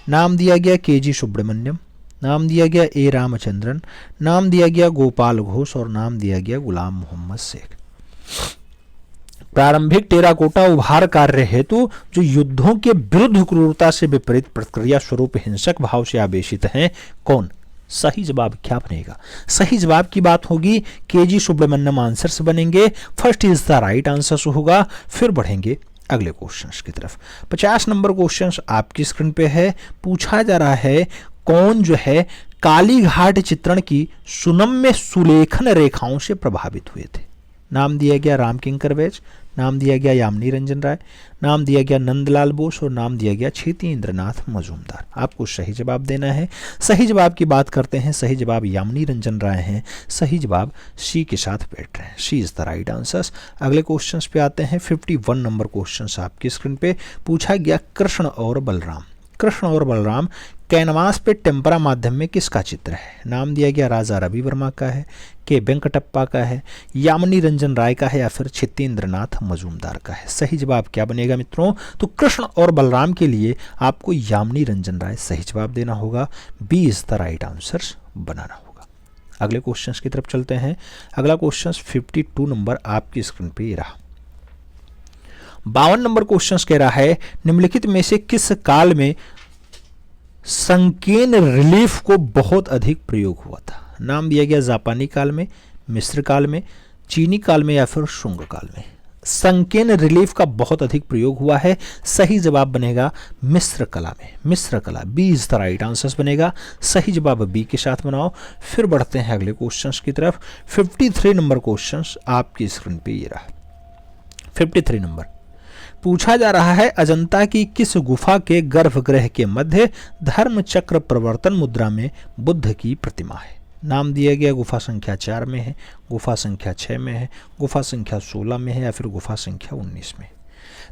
नाम दिया गया के.जी. सुब्रमण्यम, नाम दिया गया ए. रामचंद्रन, नाम दिया गया गोपाल घोष और नाम दिया गया गुलाम मोहम्मद शेख। प्रारंभिक टेराकोटा उभार कार्य हेतु जो युद्धों के विरुद्ध क्रूरता से विपरीत प्रतिक्रिया स्वरूप हिंसक भाव से आवेशित हैं, कौन? सही जवाब क्या बनेगा? सही जवाब की बात होगी के.जी. सुब्रमण्यम आंसर्स बनेंगे। First is the right answer होगा। फिर बढ़ेंगे अगले क्वेश्चंस की तरफ। 50 नंबर क्वेश्चंस आपकी स्क्रीन पे है। पूछा जा रहा है कौन जो है काली घाट चित्रण की सुनम्य सुलेखन रेखाओं से प्रभावित हुए थे। नाम दिया गया राम किंकर बैज, नाम दिया गया यामिनी रंजन राय, नाम दिया गया नंदलाल बोस और नाम दिया गया क्षेत्रेंद्र नाथ मजूमदार। आपको सही जवाब देना है। सही जवाब की बात करते हैं। सही जवाब यामिनी रंजन राय हैं। सही जवाब सी के साथ बैठ रहे हैं। सी इज द राइट आंसर। अगले क्वेश्चंस पे आते हैं। 51 नंबर क्वेश्चंस आपकी स्क्रीन पे। पूछा गया कृष्ण और बलराम। कृष्ण और बलराम कैनवास पे टेम्परा माध्यम में किसका चित्र है? नाम दिया गया राजा रवि वर्मा का है, के वेंकटप्पा का है, यामिनी रंजन राय का है या फिर क्षेत्रेंद्र नाथ मजूमदार का है। सही जवाब क्या बनेगा मित्रों? तो कृष्ण और बलराम के लिए आपको यामिनी रंजन राय सही जवाब देना होगा। B is the right answer बनाना होगा। अगले क्वेश्चंस की तरफ चलते हैं। अगला क्वेश्चन 52 नंबर आपकी स्क्रीन पे रहा। 52 नंबर क्वेश्चन कह रहा है निम्नलिखित में से किस काल में संकीर्ण रिलीफ को बहुत अधिक प्रयोग हुआ था? नाम दिया गया जापानी काल में, मिस्र काल में, चीनी काल में या फिर शुंग काल में। संकीर्ण रिलीफ का बहुत अधिक प्रयोग हुआ है। सही जवाब बनेगा मिस्र कला में। मिस्र कला, B is the right answer बनेगा। सही जवाब बी के साथ बनाओ। फिर बढ़ते हैं अगले क्वेश्चंस की तरफ। 53 नंबर क्वेश्चंस आपकी स्क्रीन पे ये रहा। 53 नंबर पूछा जा रहा है अजंता की किस गुफा के गर्भगृह के मध्य धर्म चक्र प्रवर्तन मुद्रा में बुद्ध की प्रतिमा है? नाम दिया गया गुफा संख्या 4 में है, गुफा संख्या 6 में है, गुफा संख्या 16 में है या फिर गुफा संख्या 19 में।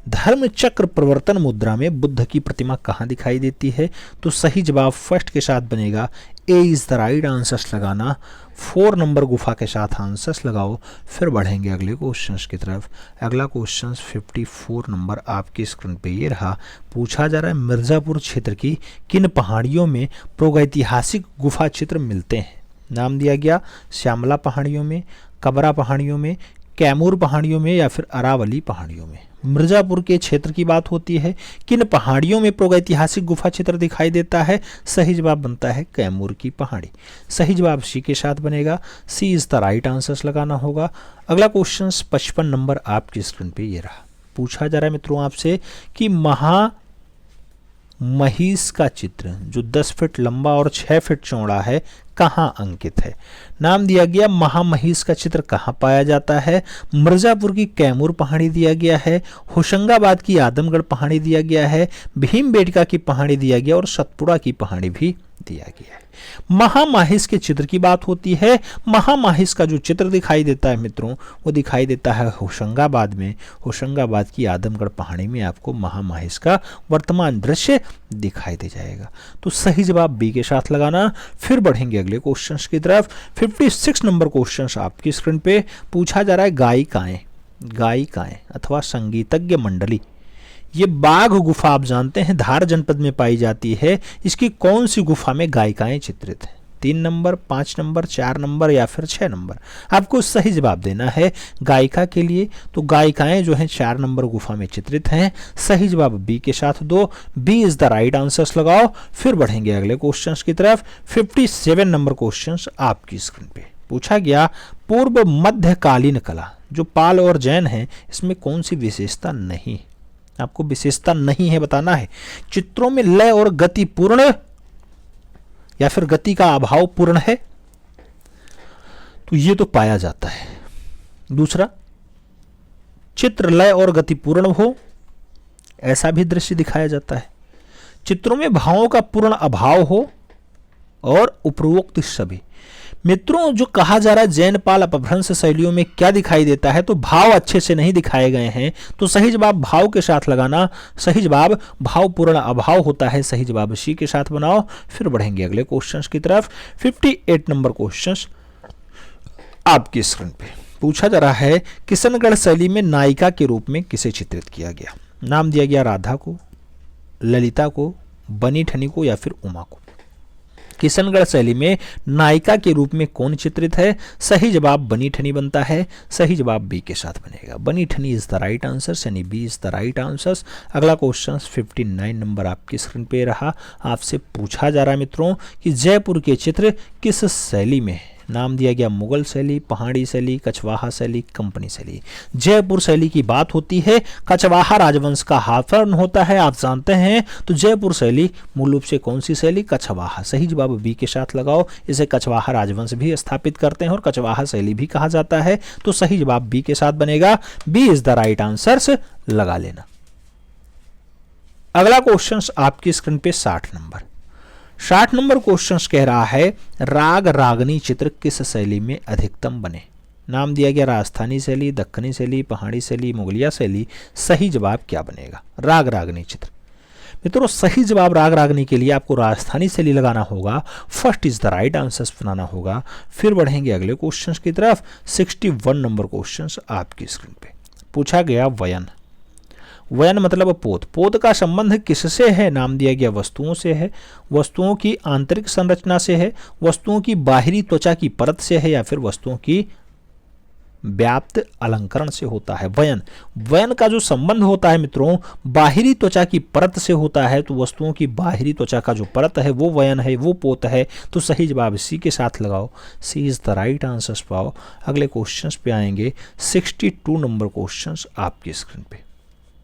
धर्म चक्र प्रवर्तन मुद्रा में बुद्ध की प्रतिमा कहाँ दिखाई देती है? तो सही जवाब फर्स्ट के साथ बनेगा। ए इज द राइट आंसर्स लगाना। 4 नंबर गुफा के साथ आंसर्स लगाओ। फिर बढ़ेंगे अगले क्वेश्चंस की तरफ। अगला क्वेश्चन 54 नंबर आपकी स्क्रीन पे ये रहा। पूछा जा रहा है मिर्जापुर क्षेत्र की किन पहाड़ियों में प्रागैतिहासिक गुफा चित्र मिलते हैं? नाम दिया गया श्यामला पहाड़ियों में, कबरा पहाड़ियों में, कैमूर पहाड़ियों में या फिर अरावली पहाड़ियों में। मिर्जापुर के क्षेत्र की बात होती है। किन पहाड़ियों में प्रागैतिहासिक गुफा चित्र दिखाई देता है? सही जवाब बनता है कैमूर की पहाड़ी। सही जवाब सी के साथ बनेगा। सी इज द राइट आंसर लगाना होगा। अगला क्वेश्चन 55 नंबर आपकी स्क्रीन पे ये रहा। पूछा जा रहा है मित्रों आपसे कि महिष का चित्र जो 10 फीट लंबा और 6 फीट चौड़ा है कहाँ अंकित है? नाम दिया गया महामहिष का चित्र कहाँ पाया जाता है? मिर्जापुर की कैमूर पहाड़ी दिया गया है, होशंगाबाद की आदमगढ़ पहाड़ी दिया गया है, भीमबेटका की पहाड़ी दिया गया और सतपुड़ा की पहाड़ी भी दिया गया है। महामाहिष के चित्र की बात होती है। महामाहिष का जो चित्र दिखाई देता है मित्रों वो दिखाई देता है होशंगाबाद में। होशंगाबाद की आदमगढ़ पहाड़ी में आपको महामाहिष का वर्तमान दृश्य दिखाई दे जाएगा। तो सही जवाब बी के साथ लगाना। फिर बढ़ेंगे अगले क्वेश्चंस की तरफ। 56 नंबर क्वेश्चंस आपकी स्क्रीन पे। पूछा जा रहा है गायिकाएं अथवा संगीतज्ञ मंडली, ये बाघ गुफा आप जानते हैं धार जनपद में पाई जाती है। इसकी कौन सी गुफा में गायिकाएं चित्रित हैं? 3 नंबर, 5 नंबर, 4 नंबर या फिर 6 नंबर। आपको सही जवाब देना है गायिका के लिए। तो गायिकाएं जो हैं 4 नंबर गुफा में चित्रित हैं। सही जवाब बी के साथ दो। B is the right answers लगाओ। फिर बढ़ेंगे अगले क्वेश्चंस की तरफ। 57 नंबर क्वेश्चंस आपकी स्क्रीन पे। पूछा गया पूर्व मध्यकालीन कला जो पाल और जैन है इसमें कौन सी विशेषता नहीं? आपको विशेषता नहीं है बताना है। चित्रों में लय और गति पूर्ण या फिर गति का अभाव पूर्ण है, तो ये तो पाया जाता है। दूसरा, चित्र लय और गति पूर्ण हो ऐसा भी दृश्य दिखाया जाता है। चित्रों में भावों का पूर्ण अभाव हो और उपरोक्त सभी। मित्रों जो कहा जा रहा है जैन पाल अपभ्रंश शैलियों में क्या दिखाई देता है? तो भाव अच्छे से नहीं दिखाए गए हैं। तो सही जवाब भाव के साथ लगाना। सही जवाब भाव पूर्ण अभाव होता है। सही जवाब सी के साथ बनाओ। फिर बढ़ेंगे अगले क्वेश्चंस की तरफ। 58 नंबर क्वेश्चंस आपकी स्क्रीन पे पूछा जा रहा है किशनगढ़ शैली में नायिका के रूप में किसे चित्रित किया गया। नाम दिया गया राधा को, ललिता को, बनी ठनी को या फिर उमा को। किशनगढ़ शैली में नायिका के रूप में कौन चित्रित है? सही जवाब बनी ठनी बनता है। सही जवाब बी के साथ बनेगा। Bani Thani is the right answer, यानी B is the right answer. अगला क्वेश्चन 59 नंबर आपकी स्क्रीन पे रहा। आपसे पूछा जा रहा है मित्रों कि जयपुर के चित्र किस शैली में है। नाम दिया गया मुगल शैली, पहाड़ी शैली, कछवाहा शैली, कंपनी शैली। जयपुर शैली की बात होती है, कछवाहा राजवंश का हाथन होता है, आप जानते हैं। तो जयपुर शैली मूल रूप से कौन सी शैली? कछवाहा। सही जवाब बी के साथ लगाओ। इसे कछवाहा राजवंश भी स्थापित करते हैं और कछवाहा शैली भी कहा जाता है। तो सही जवाब बी के साथ बनेगा। B is the right answer, लगा लेना। अगला क्वेश्चन आपकी स्क्रीन पे 60 नंबर 60 नंबर क्वेश्चन कह रहा है राग रागनी चित्र किस शैली में अधिकतम बने। नाम दिया गया राजस्थानी शैली, दक्कनी शैली, पहाड़ी शैली, मुगलिया शैली। सही जवाब क्या बनेगा? राग रागनी चित्र। मित्रों सही जवाब राग रागनी के लिए आपको राजस्थानी शैली लगाना होगा। First is the right answer बनाना होगा। फिर बढ़ेंगे अगले क्वेश्चन की तरफ। 61 नंबर क्वेश्चन आपकी स्क्रीन पे पूछा गया वयन। वयन मतलब पोत। पोत का संबंध किससे है? नाम दिया गया वस्तुओं से है, वस्तुओं की आंतरिक संरचना से है, वस्तुओं की बाहरी त्वचा की परत से है या फिर वस्तुओं की व्याप्त अलंकरण से होता है। वयन वयन का जो संबंध होता है मित्रों बाहरी त्वचा की परत से होता है। तो वस्तुओं की बाहरी त्वचा का जो परत है वो वयन है, वो पोत है। तो सही जवाब सी के साथ लगाओ। सी इज द राइट आंसर पाओ। अगले क्वेश्चन पे आएंगे। 62 नंबर क्वेश्चन आपकी स्क्रीन पे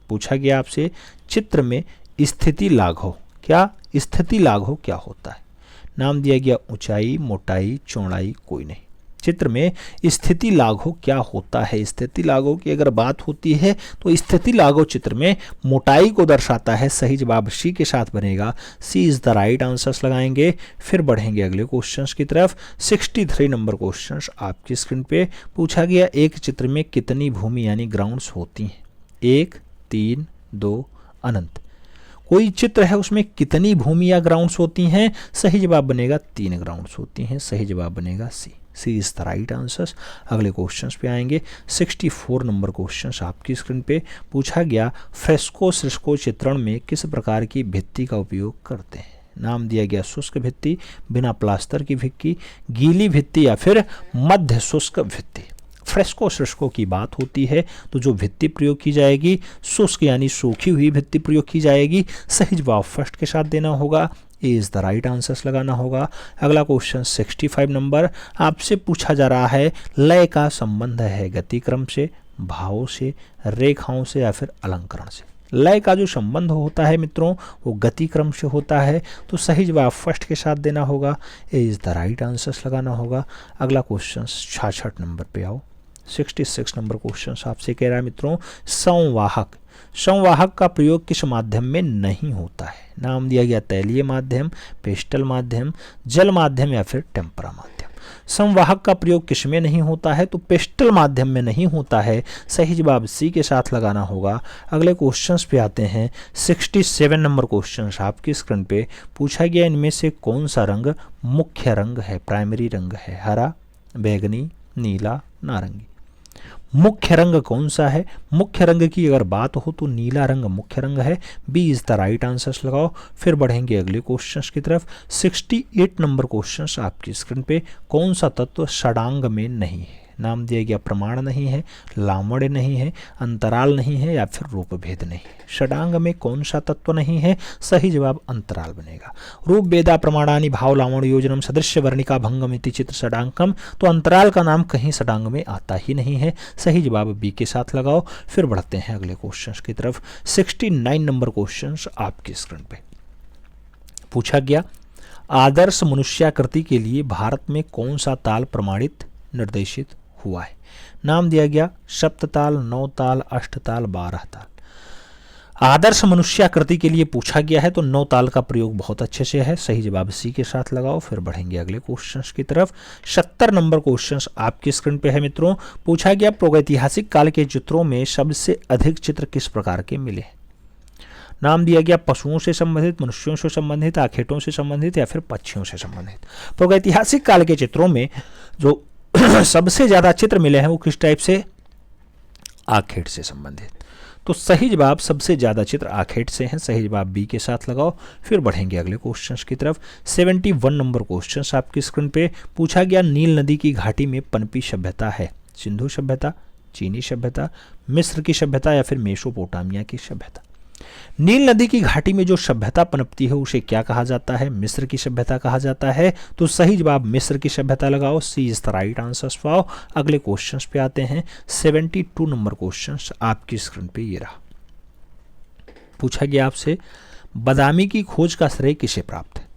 पूछा गया आपसे चित्र में स्थिति लाघव। क्या स्थिति लाघव क्या होता है? नाम दिया गया ऊंचाई, मोटाई, चौड़ाई, कोई नहीं। चित्र में स्थिति लाघव क्या होता है? स्थिति लाघव की अगर बात होती है तो स्थिति लाघव चित्र में मोटाई को दर्शाता है। सही जवाब सी के साथ बनेगा। सी इज द राइट आंसर लगाएंगे। फिर बढ़ेंगे अगले क्वेश्चन की तरफ। 63 नंबर क्वेश्चन आपकी स्क्रीन पे पूछा गया एक चित्र में कितनी भूमि यानी ग्राउंड्स होती हैं? 1, 3, 2, अनंत। कोई चित्र है उसमें कितनी भूमि या ग्राउंड्स होती हैं? सही जवाब बनेगा 3 ग्राउंड्स होती हैं। सही जवाब बनेगा सी। सी इज द राइट आंसर। अगले क्वेश्चंस पे आएंगे। 64 नंबर क्वेश्चंस आपकी स्क्रीन पे पूछा गया फ्रेस्को श्रेस्को चित्रण में किस प्रकार की भित्ति का उपयोग करते हैं? नाम दिया गया शुष्क भित्ति, बिना प्लास्टर की भित्ति, गीली भित्ति या फिर मध्य शुष्क भित्ति। फ्रेस्को श्रेस्को की बात होती है तो जो भित्ति प्रयोग की जाएगी शुष्क यानी सूखी हुई भित्ति प्रयोग की जाएगी। सही जवाब फर्स्ट के साथ देना होगा। ए इज द राइट आंसर लगाना होगा। अगला क्वेश्चन 65 नंबर आपसे पूछा जा रहा है लय का संबंध है गतिक्रम से, भावों से, रेखाओं से या फिर अलंकरण से। लय का जो संबंध होता है मित्रों वो गतिक्रम से होता है। तो सही जवाब फर्स्ट के साथ देना होगा। ए इज द राइट आंसर लगाना होगा। अगला क्वेश्चन 66 नंबर पे आओ। 66 नंबर क्वेश्चन आपसे कह रहा है मित्रों संवाहक। संवाहक का प्रयोग किस माध्यम में नहीं होता है? नाम दिया गया तैलीय माध्यम, पेस्टल माध्यम, जल माध्यम या फिर टेम्परा माध्यम। संवाहक का प्रयोग किस में नहीं होता है? तो पेस्टल माध्यम में नहीं होता है। सही जवाब सी के साथ लगाना होगा। अगले क्वेश्चंस पे आते हैं। 67 नंबर क्वेश्चन आपकी स्क्रीन पे पूछा गया इनमें से कौन सा रंग मुख्य रंग है, प्राइमरी रंग है? हरा, बैगनी, नीला, नारंगी। मुख्य रंग कौन सा है? मुख्य रंग की अगर बात हो तो नीला रंग मुख्य रंग है। B is the right answer लगाओ। फिर बढ़ेंगे अगले क्वेश्चंस की तरफ। 68 नंबर क्वेश्चंस आपकी स्क्रीन पे कौन सा तत्व षडांग में नहीं है? नाम दिया गया प्रमाण नहीं है, लावण्य नहीं है, अंतराल नहीं है या फिर रूप भेद नहीं है। षडांग में कौन सा तत्व नहीं है? सही जवाब अंतराल बनेगा। रूप भेदा प्रमाणानि भाव लावण्य योजनम सदृश्य वर्णिका भंगम इति चित्र षडांकम। तो अंतराल का नाम कहीं षडांग में आता ही नहीं है। सही जवाब बी के साथ लगाओ। फिर बढ़ते हैं अगले क्वेश्चन की तरफ। 69 नंबर क्वेश्चन आपकी स्क्रीन पे पूछा गया आदर्श मनुष्याकृति के लिए भारत में कौन सा ताल प्रमाणित निर्देशित हुआ है? नाम दिया गया सप्तताल, 9 ताल, 8 ताल, 12 ताल। आदर्श मनुष्याकृति के लिए पूछा गया है तो 9 ताल का प्रयोग बहुत अच्छे से है। सही जवाब सी के साथ लगाओ। फिर बढ़ेंगे अगले क्वेश्चंस की तरफ। 70 नंबर क्वेश्चंस आपकी स्क्रीन पे है मित्रों। पूछा गया प्रागैतिहासिक काल के चित्रों में सबसे अधिक चित्र किस प्रकार के मिले? नाम दिया गया पशुओं से संबंधित, मनुष्यों से संबंधित, आखेटों से संबंधित या फिर पक्षियों से संबंधित। प्रागैतिहासिक काल के चित्रों में जो सबसे ज्यादा चित्र मिले हैं वो किस टाइप से, आखेट से संबंधित। तो सही जवाब सबसे ज्यादा चित्र आखेट से हैं, सही जवाब बी के साथ लगाओ। फिर बढ़ेंगे अगले क्वेश्चंस की तरफ। 71 नंबर क्वेश्चंस आपकी स्क्रीन पे पूछा गया, नील नदी की घाटी में पनपी सभ्यता है सिंधु सभ्यता, चीनी सभ्यता, मिस्र की सभ्यता या फिर मेसोपोटामिया की सभ्यता। नील नदी की घाटी में जो सभ्यता पनपती है उसे क्या कहा जाता है, मिस्र की सभ्यता कहा जाता है। तो सही जवाब मिस्र की सभ्यता लगाओ, सी इज द राइट आंसर पाओ। अगले क्वेश्चंस पे आते हैं। 72 नंबर क्वेश्चंस आपकी स्क्रीन पे ये रहा। पूछा गया आपसे, बादामी की खोज का श्रेय किसे प्राप्त है।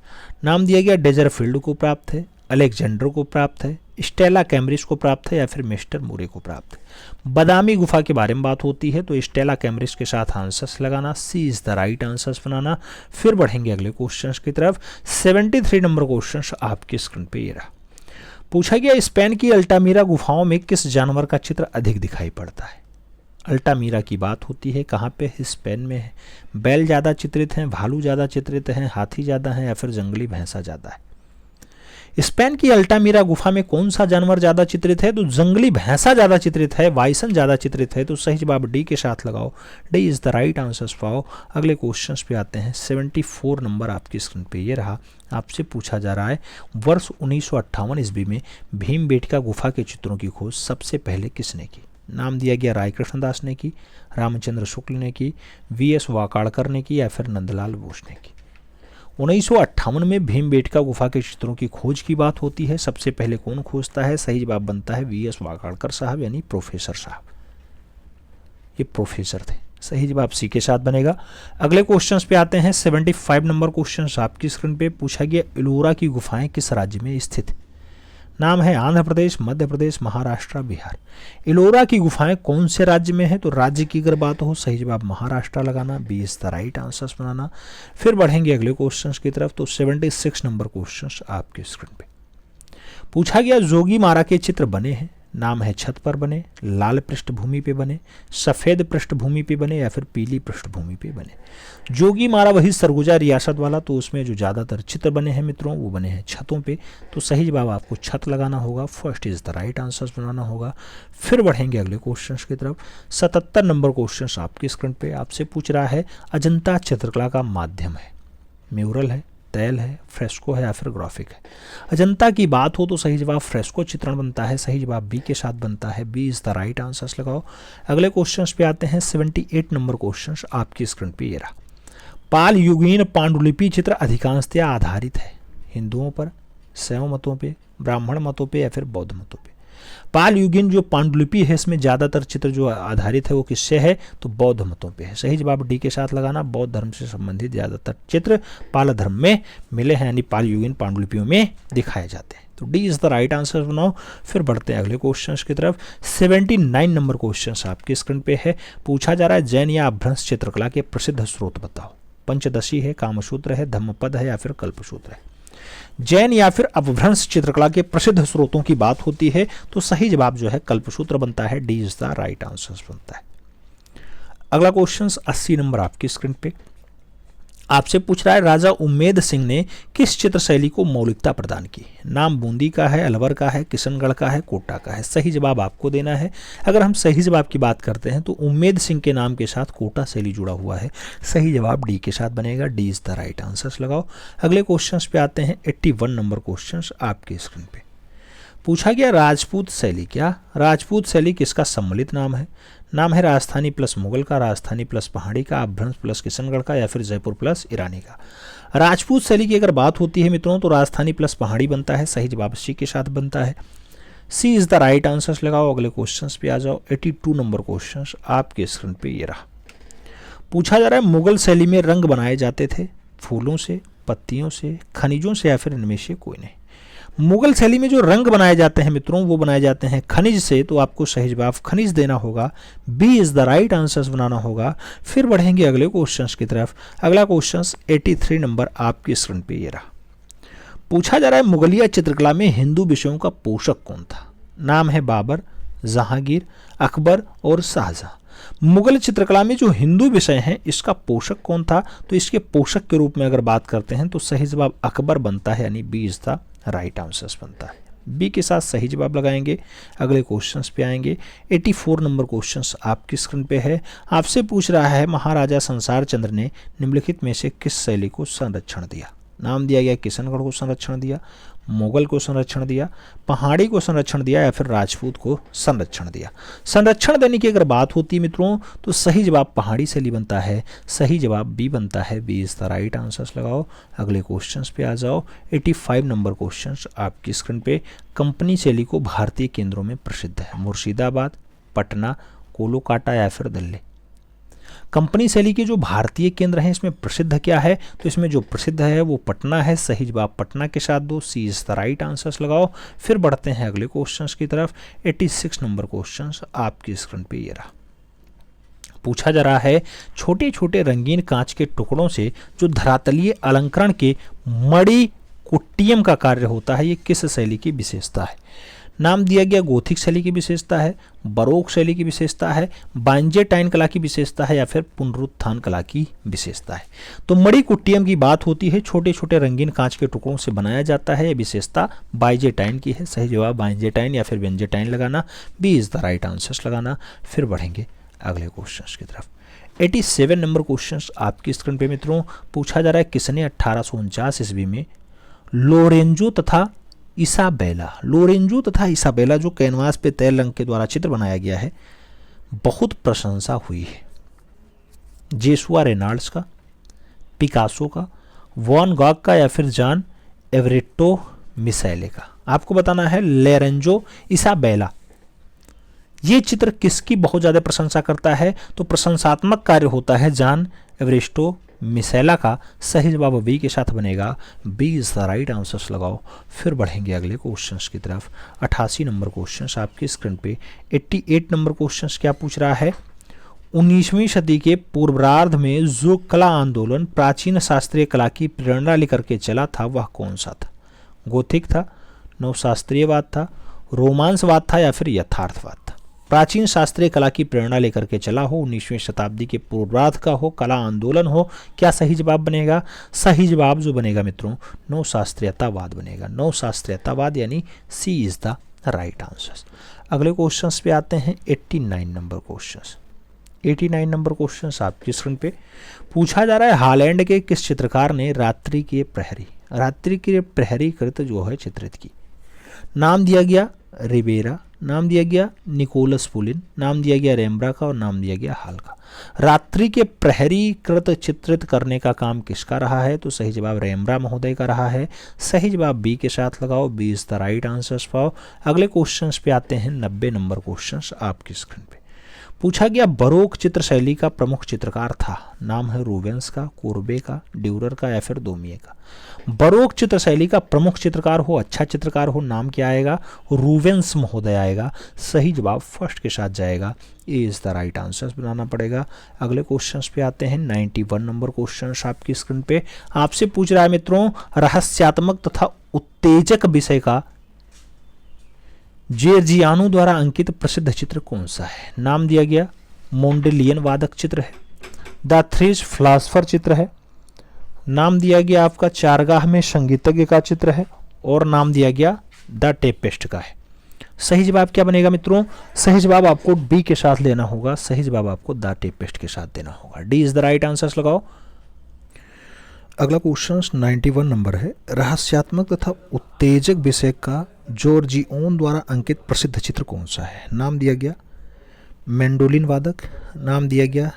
नाम दिया गया डेजरफील्ड को प्राप्त है, अलेक्जेंडर को प्राप्त है, स्टेला कैम्ब्रिज को प्राप्त है या फिर मिस्टर मूरे को प्राप्त है। बादामी गुफा के बारे में बात होती है तो स्टेला कैम्ब्रिज के साथ आंसर्स लगाना, सी इज द राइट आंसर्स बनाना। फिर बढ़ेंगे अगले क्वेश्चंस की तरफ। 73 नंबर क्वेश्चंस आपकी स्क्रीन पे ये रहा। पूछा गया, स्पेन की अल्टामीरा गुफाओं में किस जानवर का चित्र अधिक दिखाई पड़ता है। अल्टामीरा की बात होती है, कहाँ पे, स्पेन में है। बैल ज़्यादा चित्रित हैं, भालू ज़्यादा चित्रित हैं, हाथी ज़्यादा हैं या फिर जंगली भैंसा ज़्यादा है। स्पेन की अल्टामीरा गुफा में कौन सा जानवर ज्यादा चित्रित है, तो जंगली भैंसा ज्यादा चित्रित है, बाइसन ज्यादा चित्रित है। तो सही जवाब डी के साथ लगाओ, D is the right answer पाओ। अगले क्वेश्चंस पे आते हैं। 74 नंबर आपकी स्क्रीन पे ये रहा। आपसे पूछा जा रहा है, वर्ष 1958 ईस्वी में भीमबेटका गुफा के चित्रों की खोज सबसे पहले किसने की। नाम दिया गया राय कृष्णदास ने की, रामचंद्र शुक्ल ने की, वी.एस. वाकाड़कर ने की या फिर नंदलाल बोस ने की। 1958 में भीमबेटका गुफा के चित्रों की खोज की बात होती है। सबसे पहले कौन खोजता है, सही जवाब बनता है वी.एस. वाकाड़कर साहब यानी प्रोफेसर साहब, ये प्रोफेसर थे। सही जवाब सी के साथ बनेगा। अगले क्वेश्चंस पे आते हैं। 75 नंबर क्वेश्चंस आपकी स्क्रीन पे पूछा गया, एलोरा की गुफाएं किस राज्य में स्थित। नाम है आंध्र प्रदेश, मध्य प्रदेश, महाराष्ट्र, बिहार। एलोरा की गुफाएं कौन से राज्य में है, तो राज्य की अगर बात हो सही जवाब महाराष्ट्र लगाना, B is the right answers बनाना। फिर बढ़ेंगे अगले क्वेश्चंस की तरफ। तो 76 नंबर क्वेश्चंस आपके स्क्रीन पे पूछा गया, जोगी मारा के चित्र बने हैं। नाम है छत पर बने, लाल पृष्ठभूमि पे बने, सफ़ेद पृष्ठभूमि पे बने या फिर पीली पृष्ठभूमि पे बने। जोगी मारा वही सरगुजा रियासत वाला, तो उसमें जो ज़्यादातर चित्र बने हैं मित्रों वो बने हैं छतों पे। तो सही जवाब आपको छत लगाना होगा, first is the right answer बनाना होगा। फिर बढ़ेंगे अगले क्वेश्चन की तरफ। 77 नंबर क्वेश्चन आपकी स्क्रीन पे आपसे पूछ रहा है, अजंता चित्रकला का माध्यम है, म्यूरल है, तैल है, फ्रेस्को है या फिर ग्राफिक है। अजंता की बात हो तो सही जवाब फ्रेस्को चित्रण बनता है, सही जवाब बी के साथ बनता है, B is the right answers लगाओ। अगले क्वेश्चंस पे आते हैं। 78 नंबर क्वेश्चंस आपकी स्क्रीन पे ये रहा। पाल युगीन पांडुलिपि चित्र अधिकांशतया आधारित है हिंदुओं पर, शैव मतों पे, ब्राह्मण मतों पे या फिर बौद्ध मतों पे। पाल युगीन जो पांडुलिपि है इसमें ज़्यादातर चित्र जो आधारित है वो किससे है, तो बौद्ध मतों पे है। सही जवाब डी के साथ लगाना, बौद्ध धर्म से संबंधित ज़्यादातर चित्र पाल धर्म में मिले हैं, यानी पाल युगीन पांडुलिपियों में दिखाए जाते हैं। तो D is the right answer बनाओ। फिर बढ़ते हैं अगले क्वेश्चंस की तरफ। 79 नंबर क्वेश्चंस आपकी स्क्रीन पे है। पूछा जा रहा है, जैन या अपभ्रंश चित्रकला के प्रसिद्ध स्रोत बताओ। पंचदशी है, कामसूत्र है, धम्मपद है या फिर कल्पसूत्र है। जैन या फिर अपभ्रंश चित्रकला के प्रसिद्ध स्रोतों की बात होती है तो सही जवाब जो है कल्पसूत्र बनता है, D is the right answer बनता है। अगला क्वेश्चन 80 नंबर आपकी स्क्रीन पे आपसे पूछ रहा है, राजा उम्मेद सिंह ने किस चित्र शैली को मौलिकता प्रदान की। नाम बूंदी का है, अलवर का है, किशनगढ़ का है, कोटा का है। सही जवाब आपको देना है। अगर हम सही जवाब की बात करते हैं तो उम्मेद सिंह के नाम के साथ कोटा शैली जुड़ा हुआ है, सही जवाब डी के साथ बनेगा, D is the right answers लगाओ। अगले क्वेश्चन पे आते हैं। 81 नंबर क्वेश्चन आपकी स्क्रीन पे पूछा गया, राजपूत शैली क्या, राजपूत शैली किसका सम्मिलित नाम है। नाम है राजस्थानी प्लस मुगल का, राजस्थानी प्लस पहाड़ी का, अपभ्रंश प्लस किशनगढ़ का या फिर जयपुर प्लस ईरानी का। राजपूत शैली की अगर बात होती है मित्रों तो राजस्थानी प्लस पहाड़ी बनता है, सही जवाब सी के साथ बनता है, सी इज द राइट आंसर्स लगाओ। अगले क्वेश्चन पे आ जाओ। 82 नंबर क्वेश्चन आपके स्क्रीन पे ये रहा। पूछा जा रहा है, मुगल शैली में रंग बनाए जाते थे फूलों से, पत्तियों से, खनिजों से या फिर इनमें से कोई नहीं। मुगल शैली में जो रंग बनाए जाते हैं मित्रों वो बनाए जाते हैं खनिज से, तो आपको सही जवाब खनिज देना होगा, B is the right answers बनाना होगा। फिर बढ़ेंगे अगले क्वेश्चंस की तरफ। अगला क्वेश्चंस 83 नंबर आपकी स्क्रीन पे ये रहा। पूछा जा रहा है, मुगलिया चित्रकला में हिंदू विषयों का पोषक कौन था। नाम है बाबर, जहांगीर, अकबर और शाहजहां। मुगल चित्रकला में जो हिंदू विषय हैं इसका पोषक कौन था, तो इसके पोषक के रूप में अगर बात करते हैं तो सही जवाब अकबर बनता है, यानी B is the right answers बनता है। बी के साथ सही जवाब लगाएंगे। अगले क्वेश्चंस पे आएंगे। 84 नंबर क्वेश्चंस आपकी स्क्रीन पे है। आपसे पूछ रहा है महाराजा संसार चंद्र ने निम्नलिखित में से किस शैली को संरक्षण दिया। नाम दिया गया किशनगढ़ को संरक्षण दिया, मुगल को संरक्षण दिया, पहाड़ी को संरक्षण दिया या फिर राजपूत को संरक्षण दिया। संरक्षण देने की अगर बात होती है मित्रों तो सही जवाब पहाड़ी शैली बनता है, सही जवाब बी बनता है। B is the right answers लगाओ। अगले क्वेश्चंस पे आ जाओ। 85 नंबर क्वेश्चंस आपकी स्क्रीन पे। कंपनी शैली को भारतीय केंद्रों में प्रसिद्ध है, मुर्शिदाबाद, पटना, कोलकाता या फिर दिल्ली। कंपनी शैली के जो भारतीय केंद्र हैं इसमें प्रसिद्ध क्या है, तो इसमें जो प्रसिद्ध है वो पटना है। सही जवाब पटना के साथ दो। सी इज द राइट आंसर्स लगाओ। फिर बढ़ते हैं अगले क्वेश्चंस की तरफ। 86 नंबर क्वेश्चंस आपकी स्क्रीन पे ये रहा। पूछा जा रहा है छोटे छोटे रंगीन कांच के टुकड़ों से जो धरातलीय अलंकरण के मणि कुट्टियम का कार्य होता है, ये किस शैली की विशेषता है। नाम दिया गया गोथिक शैली की विशेषता है, बरोक शैली की विशेषता है, बाइजेंटाइन कला की विशेषता है या फिर पुनरुत्थान कला की विशेषता है। तो मणि कुट्टियम की बात होती है, छोटे छोटे रंगीन कांच के टुकड़ों से बनाया जाता है। यह विशेषता बाइजेंटाइन की है। सही जवाब बाइजेंटाइन या फिर बेंजेटाइन लगाना। B is the right answers लगाना। फिर बढ़ेंगे अगले क्वेश्चन की तरफ। 87 नंबर क्वेश्चन आपकी स्क्रीन पे मित्रों। पूछा जा रहा है किसने 1849 ईस्वी में लोरेंजो तथा इसाबेला जो कैनवास पे तैल रंग के द्वारा चित्र बनाया गया है, बहुत प्रशंसा हुई है। जेसुआ रेनाल्ड्स का, पिकासो का, वॉन गॉग का या फिर जॉन एवरेटो मिसैले का। आपको बताना है लोरेंजो इसाबेला ये चित्र किसकी बहुत ज़्यादा प्रशंसा करता है, तो प्रशंसात्मक कार्य होता है जॉन एवरेटो मिसैला का। सही जवाब बी के साथ बनेगा। B is the right answers लगाओ। फिर बढ़ेंगे अगले क्वेश्चंस की तरफ। 88 नंबर क्वेश्चंस आपकी स्क्रीन पे। 88 नंबर क्वेश्चंस क्या पूछ रहा है, 19वीं सदी के पूर्वार्ध में जो कला आंदोलन प्राचीन शास्त्रीय कला की प्रेरणा लेकर के चला था वह कौन सा था। गोथिक था, नवशास्त्रीयवाद था, रोमांसवाद था या फिर यथार्थवाद था। प्राचीन शास्त्रीय कला की प्रेरणा लेकर के चला हो, 19वीं शताब्दी के पूर्वार्ध का हो, कला आंदोलन हो, क्या सही जवाब बनेगा। सही जवाब जो बनेगा मित्रों नवशास्त्रीयतावाद बनेगा। नवशास्त्रीयतावाद यानी सी इज द राइट आंसर। अगले क्वेश्चंस पे आते हैं। 89 नंबर क्वेश्चंस। 89 नंबर क्वेश्चंस आपकी स्क्रीन पे। पूछा जा रहा है हालैंड के किस चित्रकार ने रात्रि के प्रहरी कृत जो है चित्रित की। नाम दिया गया रिबेरा, नाम दिया गया निकोलस पुलिन, नाम दिया गया रेम्ब्रा का और नाम दिया गया हाल का। रात्रि के प्रहरी कृत चित्रित करने का काम किसका रहा है, तो सही जवाब रेम्ब्रा महोदय का रहा है। सही जवाब बी के साथ लगाओ। B is the right answers पाओ। अगले क्वेश्चंस पे आते हैं। 90 नंबर क्वेश्चंस आपकी स्क्रीन पे। पूछा गया बरोक चित्र शैली का प्रमुख चित्रकार था। नाम है रूबेंस का, कोर्बे का, ड्यूरर का या फिर दोमिये का। बरोक चित्र शैली का प्रमुख चित्रकार हो, अच्छा चित्रकार हो, नाम क्या आएगा, रूबेंस महोदय आएगा। सही जवाब फर्स्ट के साथ जाएगा। ए इज द राइट आंसर बनाना पड़ेगा। अगले क्वेश्चंस पे आते हैं। 91 नंबर क्वेश्चंस आपकी स्क्रीन पे। आपसे पूछ रहा है मित्रों रहस्यात्मक तथा उत्तेजक विषय का जियोर्जियानो द्वारा अंकित प्रसिद्ध चित्र कौन सा है। नाम दिया गया मोंडेलियन वादक चित्र है, द थ्री फिलासफर चित्र है, नाम दिया गया आपका चारगाह में संगीतज्ञ का चित्र है और नाम दिया गया द टेपेस्ट का है। सही जवाब क्या बनेगा मित्रों, सही जवाब आपको डी के साथ लेना होगा। सही जवाब आपको द टेपेस्ट के साथ देना होगा। D is the right answers लगाओ। अगला क्वेश्चन 91 नंबर है। रहस्यात्मक तथा उत्तेजक विषय का जॉर्जिओन द्वारा अंकित प्रसिद्ध चित्र कौन सा है। नाम दिया गया मैंडोलिन वादक, नाम दिया गया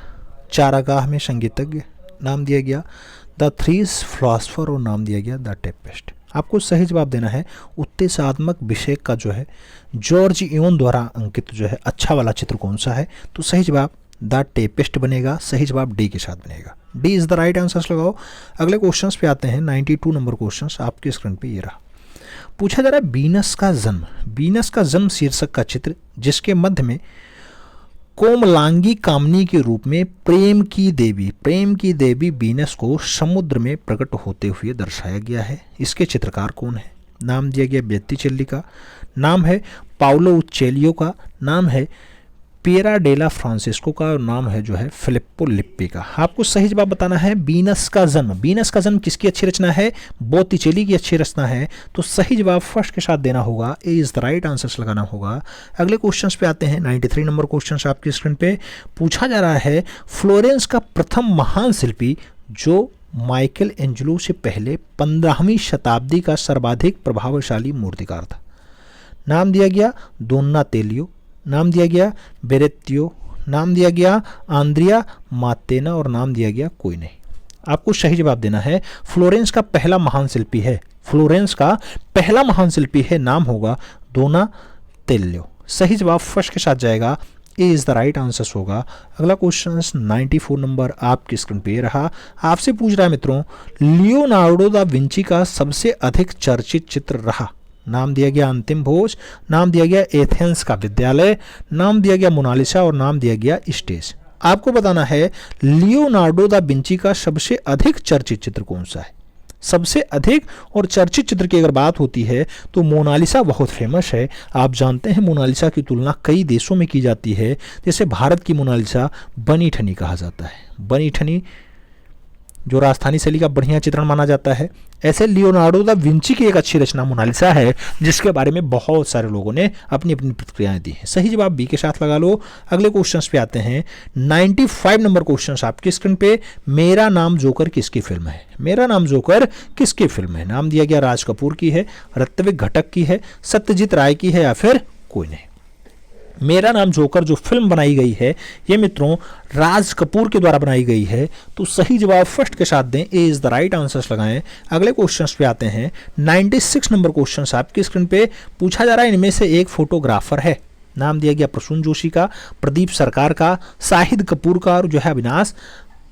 चारागाह में संगीतज्ञ, नाम दिया गया द थ्री फिलासफर और नाम दिया गया द टेपेस्ट। आपको सही जवाब देना है उत्तेजनात्मक विषय का जो है जॉर्जिओन द्वारा अंकित जो है अच्छा वाला चित्र कौन सा है, तो सही जवाब द टेपेस्ट बनेगा। सही जवाब डी के साथ बनेगा। D is the right answers लगाओ। अगले क्वेश्चंस पे आते हैं। 92 नंबर क्वेश्चंस आपकी स्क्रीन पे ये रहा। पूछा जा रहा है वीनस का जन्म शीर्षक का चित्र जिसके मध्य में कोमलांगी कामनी के रूप में प्रेम की देवी वीनस को समुद्र में प्रकट होते हुए दर्शाया गया है, इसके चित्रकार कौन है। नाम दिया गया बेत्तीचेल्ली का, नाम है पाउलो उच्चेलियो का, नाम है पिएरा डेला फ्रांसिस्को का नाम है जो है फिलिप्पो लिप्पी का। आपको सही जवाब बताना है वीनस का जन्म। वीनस का जन्म किसकी अच्छी रचना है? बोत्तिचेली की अच्छी रचना है। तो सही जवाब फर्स्ट के साथ देना होगा, ए इज द राइट आंसर लगाना होगा। अगले क्वेश्चंस पे आते हैं। 93 नंबर क्वेश्चन आपकी स्क्रीन पे पूछा जा रहा है, फ्लोरेंस का प्रथम महान शिल्पी जो माइकल एंजेलो से पहले 15वीं शताब्दी का सर्वाधिक प्रभावशाली मूर्तिकार था। नाम दिया गया दोनातेलियो, नाम दिया गया बेरेत्तियो, नाम दिया गया आंद्रिया मातेना और नाम दिया गया कोई नहीं। आपको सही जवाब देना है फ्लोरेंस का पहला महान शिल्पी है, फ्लोरेंस का पहला महान शिल्पी है, नाम होगा दोनातेलियो। सही जवाब फर्स्ट के साथ जाएगा, ए इज द राइट आंसर होगा। अगला क्वेश्चन 94 नंबर आपकी स्क्रीन पे रहा। आपसे पूछ रहा है मित्रों, लियोनार्डो दा विंची का सबसे अधिक चर्चित चित्र रहा। नाम दिया गया अंतिम भोज, नाम दिया गया एथेंस का विद्यालय, नाम दिया गया मोनालिसा और नाम दिया गया स्टेज। आपको बताना है लियोनार्डो दा विंची का सबसे अधिक चर्चित चित्र कौन सा है। सबसे अधिक और चर्चित चित्र की अगर बात होती है तो मोनालिसा बहुत फेमस है। आप जानते हैं मोनालिसा की तुलना कई देशों में की जाती है, जैसे भारत की मोनालिसा बनी ठनी कहा जाता है। बनी ठनी जो राजस्थानी शैली का बढ़िया चित्रण माना जाता है। ऐसे लियोनार्डो दा विंची की एक अच्छी रचना मोनालिसा है, जिसके बारे में बहुत सारे लोगों ने अपनी अपनी प्रतिक्रियाएं दी हैं। सही जवाब बी के साथ लगा लो। अगले क्वेश्चंस पे आते हैं। 95 नंबर क्वेश्चंस आपकी स्क्रीन पे। मेरा नाम जोकर किसकी फिल्म है? मेरा नाम जोकर किसकी फिल्म है? नाम दिया गया राज कपूर की है, ऋत्विक घटक की है, सत्यजीत राय की है या फिर कोई नहीं। मेरा नाम जोकर जो फिल्म बनाई गई है ये मित्रों राज कपूर के द्वारा बनाई गई है। तो सही जवाब फर्स्ट के साथ दें, ए इज द राइट आंसर्स लगाएं। अगले क्वेश्चंस पे आते हैं। 96 नंबर क्वेश्चंस आपकी स्क्रीन पे पूछा जा रहा है, इनमें से एक फोटोग्राफर है। नाम दिया गया प्रसून जोशी का, प्रदीप सरकार का, शाहिद कपूर का और जो है अविनाश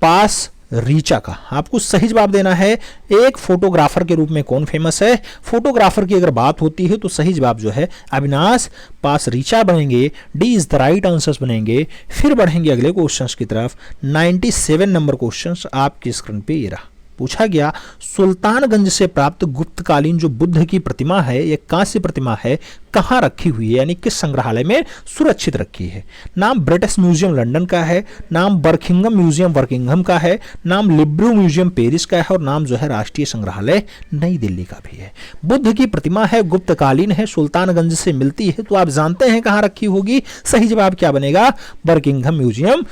पास रीचा का। आपको सही जवाब देना है एक फोटोग्राफर के रूप में कौन फेमस है। फोटोग्राफर की अगर बात होती है तो सही जवाब जो है अविनाश पास रीचा बनेंगे, D is the right answers बनेंगे। फिर बढ़ेंगे अगले क्वेश्चंस की तरफ। 97 नंबर क्वेश्चंस आपकी स्क्रीन पे ये रहा। पूछा गया, सुल्तानगंज से प्राप्त गुप्तकालीन जो बुद्ध की प्रतिमा है, ये कांस्य प्रतिमा है, कहाँ रखी हुई है, यानी किस संग्रहालय में सुरक्षित रखी है। नाम ब्रिटिश म्यूजियम लंदन का है, नाम बर्किंघम म्यूजियम बर्किंघम का है, नाम लिब्रू म्यूजियम पेरिस का है और नाम जो है राष्ट्रीय संग्रहालय नई दिल्ली का भी है। बुद्ध की प्रतिमा है, गुप्तकालीन है, सुल्तानगंज से मिलती है, तो आप जानते हैं कहाँ रखी होगी। सही जवाब क्या बनेगा? Buckingham museum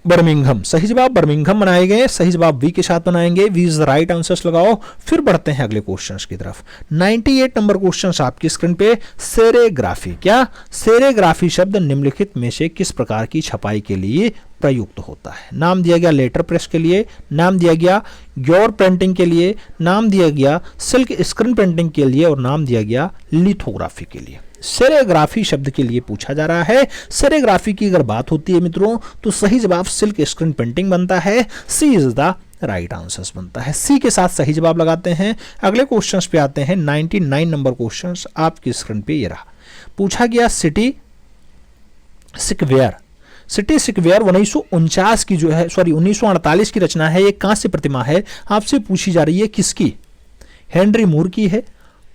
Birmingham. सही जवाब बर्मिंघम बनाए गए। सही जवाब वी के साथ बनाएंगे, V is the right answers लगाओ। फिर बढ़ते हैं अगले क्वेश्चंस की तरफ। 98 नंबर क्वेश्चंस आपकी स्क्रीन पे। सेरेग्राफी, क्या सेरेग्राफी शब्द निम्नलिखित में से किस प्रकार की छपाई के लिए प्रयुक्त होता है? नाम दिया गया लेटर प्रेस के लिए, नाम दिया गया ग्योर प्रिंटिंग के लिए, नाम दिया गया सिल्क स्क्रीन प्रिंटिंग के लिए और नाम दिया गया लिथोग्राफी के लिए। सेरेग्राफी शब्द के लिए पूछा जा रहा है। सेरेग्राफी की अगर बात होती है मित्रों तो सही जवाब सिल्क स्क्रीन प्रिंटिंग बनता है, सी इज द राइट आंसर्स बनता है। सी के साथ सही जवाब लगाते हैं। अगले क्वेश्चंस पे आते हैं। 99 नंबर क्वेश्चंस आपकी स्क्रीन पे ये रहा। पूछा गया सिटी स्क्वेयर, सिटी स्क्वेयर 1949 की जो है 1948 की रचना है, ये कहां से प्रतिमा है? आपसे पूछी जा रही है किसकी? हेनरी मूर की है,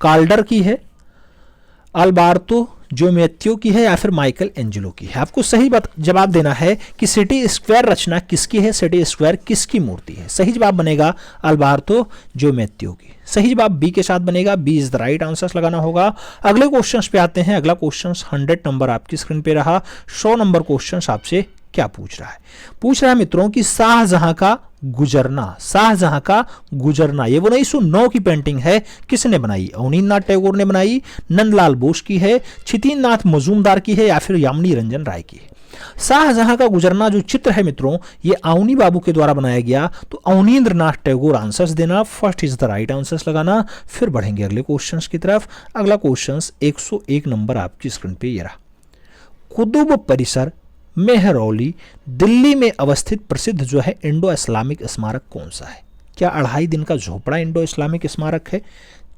कार्ल्डर की है, अल्बार्तो ज्योमेत्रियो की है या फिर माइकल एंजेलो की है। आपको सही जवाब देना है कि सिटी स्क्वायर रचना किसकी है, सिटी स्क्वायर किसकी मूर्ति है। सही जवाब बनेगा अल्बार्तो ज्योमेत्रियो की। सही जवाब बी के साथ बनेगा, B is the right answer लगाना होगा। अगले क्वेश्चंस पे आते हैं। अगला क्वेश्चन 100 नंबर आपकी स्क्रीन पे रहा। 100 नंबर क्वेश्चन आपसे क्या पूछ रहा है? पूछ रहा है मित्रों कि शाहजहां का गुजरना, शाहजहां का गुजरना ये 1909 की पेंटिंग है, किसने बनाई? अवनींद्रनाथ टैगोर ने बनाई, नंदलाल बोस की है, छितिननाथ मजूमदार की है या फिर यामिनी रंजन राय की है। शाहजहां का गुजरना जो चित्र है मित्रों ये अवनी बाबू के द्वारा बनाया गया, तो अवनींद्रनाथ टैगोर आंसर्स देना, first is the right answers लगाना। फिर बढ़ेंगे अगले क्वेश्चंस की तरफ। अगला क्वेश्चन 101 नंबर आपकी स्क्रीन पे ये रहा। कुतुब परिसर मेहरौली दिल्ली में अवस्थित प्रसिद्ध जो है इंडो इस्लामिक स्मारक कौन सा है? क्या 2.5 दिन का झोपड़ा इंडो इस्लामिक स्मारक है,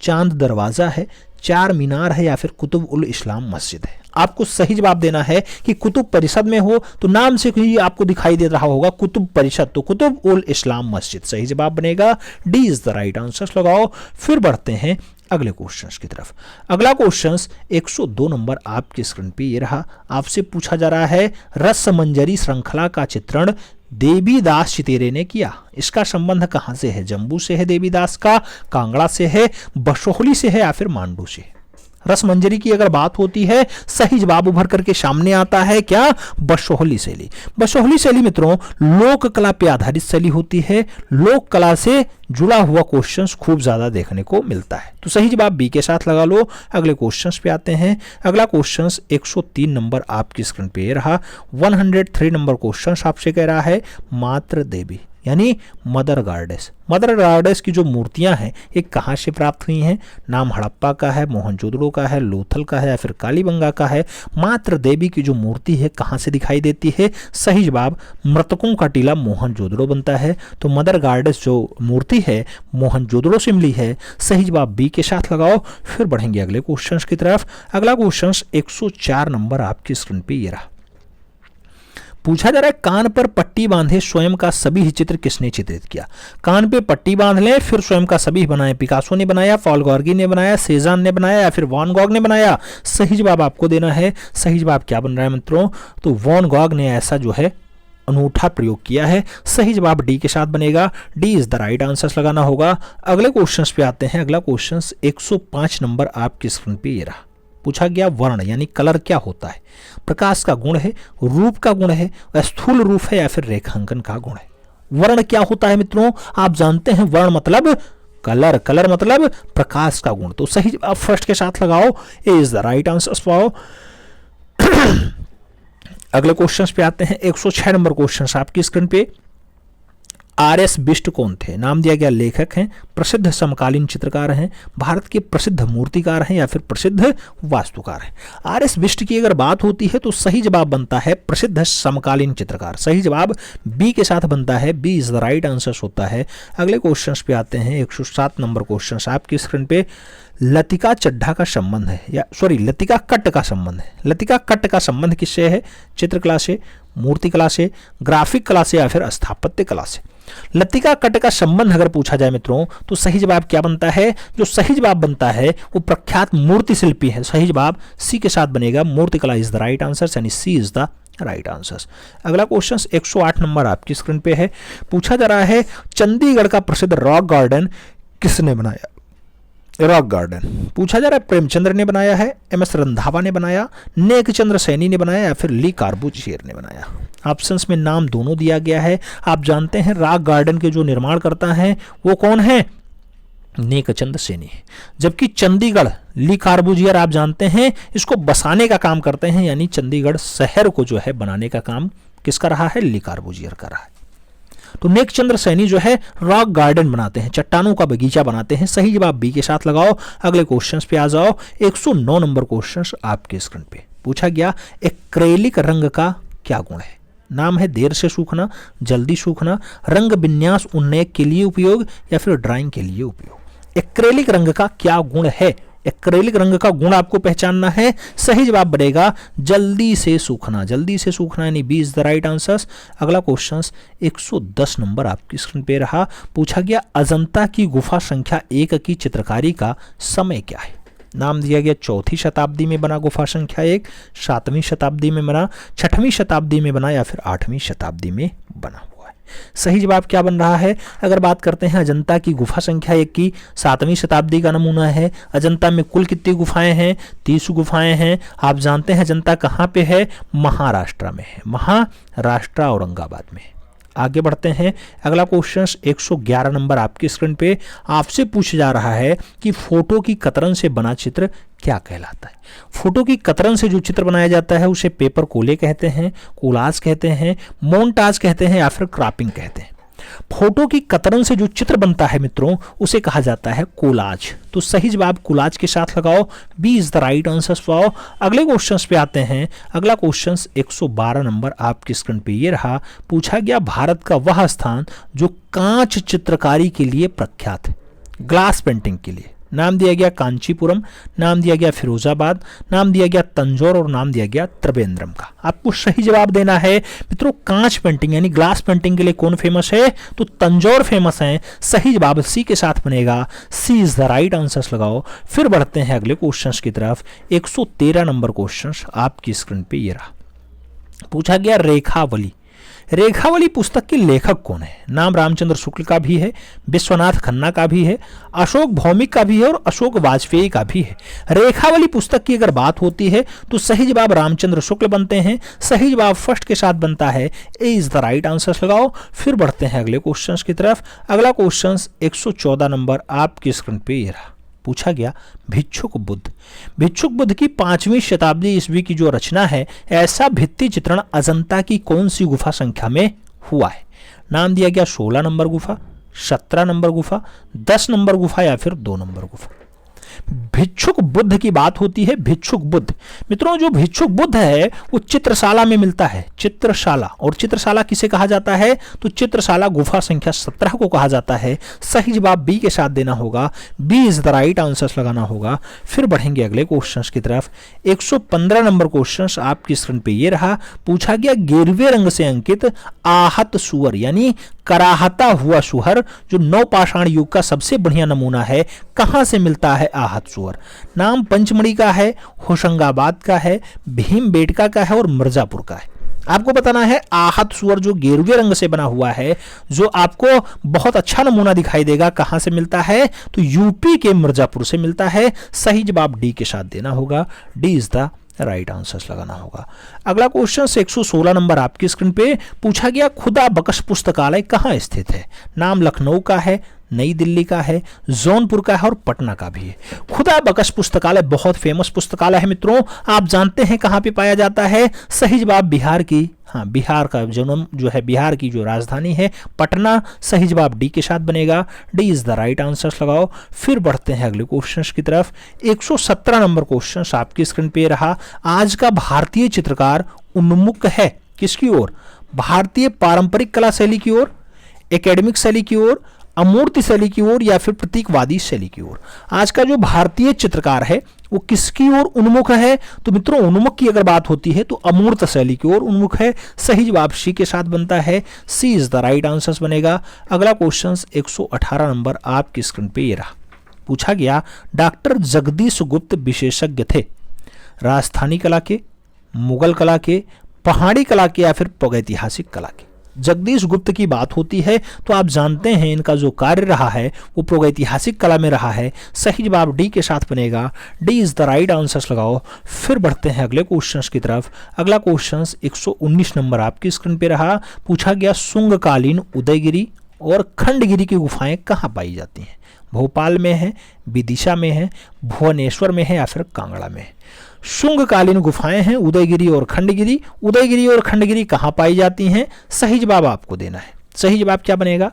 चांद दरवाजा है, चार मीनार है या फिर कुतुब उल इस्लाम मस्जिद है? आपको सही जवाब देना है कि कुतुब परिषद में हो, तो नाम से ही आपको दिखाई दे रहा होगा कुतुब परिषद, तो कुतुब उल इस्लाम मस्जिद सही जवाब बनेगा, D is the right answer लगाओ। फिर बढ़ते हैं अगले क्वेश्चंस की तरफ। अगला क्वेश्चंस 102 नंबर आपकी स्क्रीन पे ये रहा। आपसे पूछा जा रहा है रसमंजरी श्रृंखला का चित्रण देवीदास चितेरे ने किया। इसका संबंध कहां से है? जम्मू से है देवीदास का, कांगड़ा से है, बशोहली से है या फिर मांडू से? रसमंजरी की अगर बात होती है, सही जवाब उभर करके सामने आता है क्या? बशोहली शैली। बशोहली शैली मित्रों लोक कला पे आधारित शैली होती है। लोक कला से जुड़ा हुआ क्वेश्चंस खूब ज्यादा देखने को मिलता है, तो सही जवाब बी के साथ लगा लो। अगले क्वेश्चंस पे आते हैं। अगला क्वेश्चंस 103 नंबर आपकी स्क्रीन पे ये रहा। 103 नंबर क्वेश्चंस आपसे कह रहा है मातृ देवी यानी मदर गॉडेस। मदर गॉडेस की जो मूर्तियां हैं ये कहाँ से प्राप्त हुई हैं? नाम हड़प्पा का है, मोहनजोदड़ो का है, लोथल का है या फिर कालीबंगा का है? मातृ देवी की जो मूर्ति है कहाँ से दिखाई देती है? सही जवाब मृतकों का टीला मोहनजोदड़ो बनता है, तो मदर गॉडेस जो मूर्ति है मोहनजोदड़ो से मिली है। सही जवाब बी के साथ लगाओ। फिर बढ़ेंगे अगले क्वेश्चन की तरफ। अगला क्वेश्चन 104 नंबर आपकी स्क्रीन पे ये रहा। पूछा जा रहा है कान पर पट्टी बांधे स्वयं का सभी ही चित्र किसने चित्रित किया? कान पे पट्टी बांध लें फिर स्वयं का सभी बनाए। पिकासो ने बनाया, पॉल गॉर्गी ने बनाया, सेजान ने बनाया या फिर वॉन गॉग ने बनाया? सही जवाब आपको देना है। सही जवाब क्या बन रहा है मित्रों? तो वॉन गॉग ने ऐसा जो है अनूठा प्रयोग किया है। सही जवाब डी के साथ बनेगा, D is the right answer लगाना होगा। अगले क्वेश्चन पे आते हैं। अगला क्वेश्चन 105 नंबर आपकी स्क्रीन पे ये रहा। पूछा गया वर्ण यानी कलर क्या होता है? प्रकाश का गुण है, रूप का गुण है, स्थूल रूप है या फिर रेखांकन का गुण है? वर्ण क्या होता है मित्रों? आप जानते हैं वर्ण मतलब कलर, कलर मतलब प्रकाश का गुण, तो सही जवाब फर्स्ट के साथ लगाओ, ए इज द राइट आंसर पाओ। अगले क्वेश्चन पे आते हैं। 106 नंबर क्वेश्चन आपकी स्क्रीन पे। आर.एस. बिष्ट कौन थे? नाम दिया गया लेखक हैं, प्रसिद्ध समकालीन चित्रकार हैं, भारत के प्रसिद्ध मूर्तिकार हैं या फिर प्रसिद्ध वास्तुकार हैं? आर.एस. बिष्ट की अगर बात होती है तो सही जवाब बनता है प्रसिद्ध समकालीन चित्रकार। सही जवाब बी के साथ बनता है, B is the right answer होता है। अगले क्वेश्चन पे आते हैं। 107 नंबर क्वेश्चन आपकी स्क्रीन पे। लतिका चड्ढा का संबंध है या सॉरी लतिका कट्ट का संबंध है। लतिका कट्ट का संबंध किससे है? चित्रकला से, मूर्तिकला से, ग्राफिक कला से या फिर स्थापत्य कला से? लतिका कट्ट का संबंध अगर पूछा जाए मित्रों तो सही जवाब क्या बनता है? जो सही जवाब बनता है वो प्रख्यात मूर्ति शिल्पी है। सही जवाब सी के साथ बनेगा, मूर्तिकला इज द राइट आंसर यानी सी इज द राइट आंसर। अगला क्वेश्चन 108 नंबर आपकी स्क्रीन पे है। पूछा जा रहा है चंडीगढ़ का प्रसिद्ध रॉक गार्डन किसने बनाया? रॉक गार्डन पूछा जा रहा है प्रेमचंद्र ने बनाया है, एम.एस. रंधावा ने बनाया, नेकचंद्र सैनी ने बनाया या फिर ली कार्बूजिएर ने बनाया? ऑप्शंस में नाम दोनों दिया गया है। आप जानते हैं रॉक गार्डन के जो निर्माण करता है वो कौन है? नेकचंद सैनी। जबकि चंडीगढ़ ली कार्बूजिएर आप जानते हैं इसको बसाने का काम करते हैं, यानी चंडीगढ़ शहर को जो है बनाने का काम किसका रहा है? ली कार्बूजिएर का रहा है। तो नेकचंद्र सैनी जो है रॉक गार्डन बनाते हैं, चट्टानों का बगीचा बनाते हैं। सही जवाब बी के साथ लगाओ। अगले क्वेश्चंस पे आ जाओ। 109 नंबर क्वेश्चंस आपके स्क्रीन पे। पूछा गया एक्रेलिक रंग का क्या गुण है? नाम है देर से सूखना, जल्दी सूखना, रंग विन्यास उन्नयक के लिए उपयोग या फिर ड्राइंग के लिए उपयोग? एक्रेलिक रंग का क्या गुण है? एक्रेलिक रंग का गुण आपको पहचानना है। सही जवाब बनेगा जल्दी से सूखना, जल्दी से सूखना यानी B is the right answer. अगला क्वेश्चन 110 नंबर आपकी स्क्रीन पे रहा। पूछा गया अजंता की गुफा संख्या 1 की चित्रकारी का समय क्या है? नाम दिया गया 4वीं शताब्दी में बना गुफा संख्या 1, 7वीं शताब्दी में बना, 6वीं शताब्दी में बना या फिर 8वीं शताब्दी में बना हुआ है? सही जवाब क्या बन रहा है? अगर बात करते हैं अजंता की गुफा संख्या 1 की, 7वीं शताब्दी का नमूना है। अजंता में कुल कितनी गुफाएं हैं? 30 गुफाएं हैं। आप जानते हैं अजंता कहाँ पे है? महाराष्ट्र में है, महाराष्ट्र औरंगाबाद में। आगे बढ़ते हैं। अगला क्वेश्चन 111 नंबर आपकी स्क्रीन पे। आपसे पूछा जा रहा है कि फोटो की कतरन से बना चित्र क्या कहलाता है? फोटो की कतरन से जो चित्र बनाया जाता है उसे पेपर कोले कहते हैं, कोलाज कहते हैं, मोन्टाज कहते हैं या फिर क्रॉपिंग कहते हैं? फोटो की कतरन से जो चित्र बनता है मित्रों उसे कहा जाता है कोलाज। तो सही जवाब कोलाज के साथ लगाओ, B is the right answer पाओ। अगले क्वेश्चन पे आते हैं। अगला क्वेश्चन 112 नंबर आपकी स्क्रीन पे ये रहा। पूछा गया भारत का वह स्थान जो कांच चित्रकारी के लिए प्रख्यात है, ग्लास पेंटिंग के लिए। नाम दिया गया कांचीपुरम, नाम दिया गया फिरोजाबाद, नाम दिया गया तंजौर और नाम दिया गया त्रिवेंद्रम का। आपको सही जवाब देना है मित्रों। कांच पेंटिंग यानी ग्लास पेंटिंग के लिए कौन फेमस है? तो तंजौर फेमस है। सही जवाब सी के साथ बनेगा। सी इज द राइट आंसर लगाओ। फिर बढ़ते हैं अगले क्वेश्चंस की तरफ। 113 नंबर क्वेश्चन आपकी स्क्रीन पे ये रहा। पूछा गया रेखावली। रेखावली पुस्तक के लेखक कौन है? नाम रामचंद्र शुक्ल का भी है, विश्वनाथ खन्ना का भी है, अशोक भौमिक का भी है और अशोक वाजपेयी का भी है। रेखावली पुस्तक की अगर बात होती है तो सही जवाब रामचंद्र शुक्ल बनते हैं। सही जवाब फर्स्ट के साथ बनता है। ए इज द राइट आंसर लगाओ। फिर बढ़ते हैं अगले क्वेश्चन की तरफ। अगला क्वेश्चन 114 नंबर आपकी स्क्रीन पे ये रहा। पूछा गया भिक्षुक बुद्ध। भिक्षुक बुद्ध की 5वीं शताब्दी ईस्वी की जो रचना है, ऐसा भित्ति चित्रण अजंता की कौन सी गुफा संख्या में हुआ है? नाम दिया गया 16 नंबर गुफा, 17 नंबर गुफा, 10 नंबर गुफा या फिर 2 नंबर गुफा। भिक्षुक बुद्ध की बात होती है। भिक्षुक बुद्ध मित्रों, जो भिक्षुक बुद्ध है वो चित्रशाला में मिलता है। चित्रशाला, और चित्रशाला किसे कहा जाता है? तो चित्रशाला गुफा संख्या 17 को कहा जाता है। सही जवाब बी के साथ देना होगा। B is the right answer लगाना होगा। फिर बढ़ेंगे अगले क्वेश्चन की तरफ। 115 नंबर क्वेश्चन आपकी स्क्रीन पे ये रहा। पूछा गया गेरुवे रंग से अंकित आहत सुअर यानी कराहता हुआ सुअर जो नवपाषाण युग का सबसे बढ़िया नमूना है, कहां से मिलता है आहत सुअर? नाम पंचमढ़ी का है, होशंगाबाद का है, भीमबेटका का है और मिर्जापुर का है। आपको बताना है आहत सुअर जो गेरुवे रंग से बना हुआ है, जो आपको बहुत अच्छा नमूना दिखाई देगा, कहां से मिलता है? तो यूपी के मिर्जापुर से मिलता है। सही जवाब डी के साथ देना होगा। D is the right answer लगाना होगा। अगला क्वेश्चन 116 नंबर आपकी स्क्रीन पे। पूछा गया खुदा बख्श पुस्तकालय कहाँ स्थित है? नाम लखनऊ का है, नई दिल्ली का है, जौनपुर का है और पटना का भी है। खुदा बख्श पुस्तकालय बहुत फेमस पुस्तकालय है मित्रों। आप जानते हैं कहाँ पे पाया जाता है? सही जवाब बिहार की, बिहार का जन्म जो है, बिहार की जो राजधानी है पटना। सही जवाब डी के साथ बनेगा। D is the right answer लगाओ। फिर बढ़ते हैं अगले क्वेश्चन की तरफ। 117 नंबर क्वेश्चन आपकी स्क्रीन पे रहा। आज का भारतीय चित्रकार उन्मुख है किसकी ओर? भारतीय पारंपरिक कला शैली की ओर, एकेडमिक शैली की ओर, अमूर्त शैली की ओर या फिर प्रतीकवादी शैली की ओर? आज का जो भारतीय चित्रकार है वो किसकी ओर उन्मुख है? तो मित्रों उन्मुख की अगर बात होती है तो अमूर्त शैली की ओर उन्मुख है। सही जवाब सी के साथ बनता है। सी इज द राइट आंसर बनेगा। अगला क्वेश्चन 118 नंबर आपकी स्क्रीन पे ये रहा। पूछा गया डॉक्टर जगदीश गुप्त विशेषज्ञ थे राजस्थानी कला के, मुगल कला के, पहाड़ी कला के या फिर प्रागैतिहासिक कला के? जगदीश गुप्त की बात होती है तो आप जानते हैं इनका जो कार्य रहा है वो प्रागैतिहासिक कला में रहा है। सही जवाब डी के साथ बनेगा। D is the right answer लगाओ। फिर बढ़ते हैं अगले क्वेश्चंस की तरफ। अगला क्वेश्चन 119 नंबर आपकी स्क्रीन पे रहा। पूछा गया शुंगकालीन उदयगिरी और खंडगिरी की गुफाएं कहाँ पाई जाती हैं? भोपाल में है, विदिशा में है, भुवनेश्वर में है या फिर कांगड़ा में है? शुंगकालीन गुफाएं हैं उदयगिरी और खंडगिरी। उदयगिरी और खंडगिरी कहाँ पाई जाती हैं? सही जवाब आपको देना है। सही जवाब क्या बनेगा?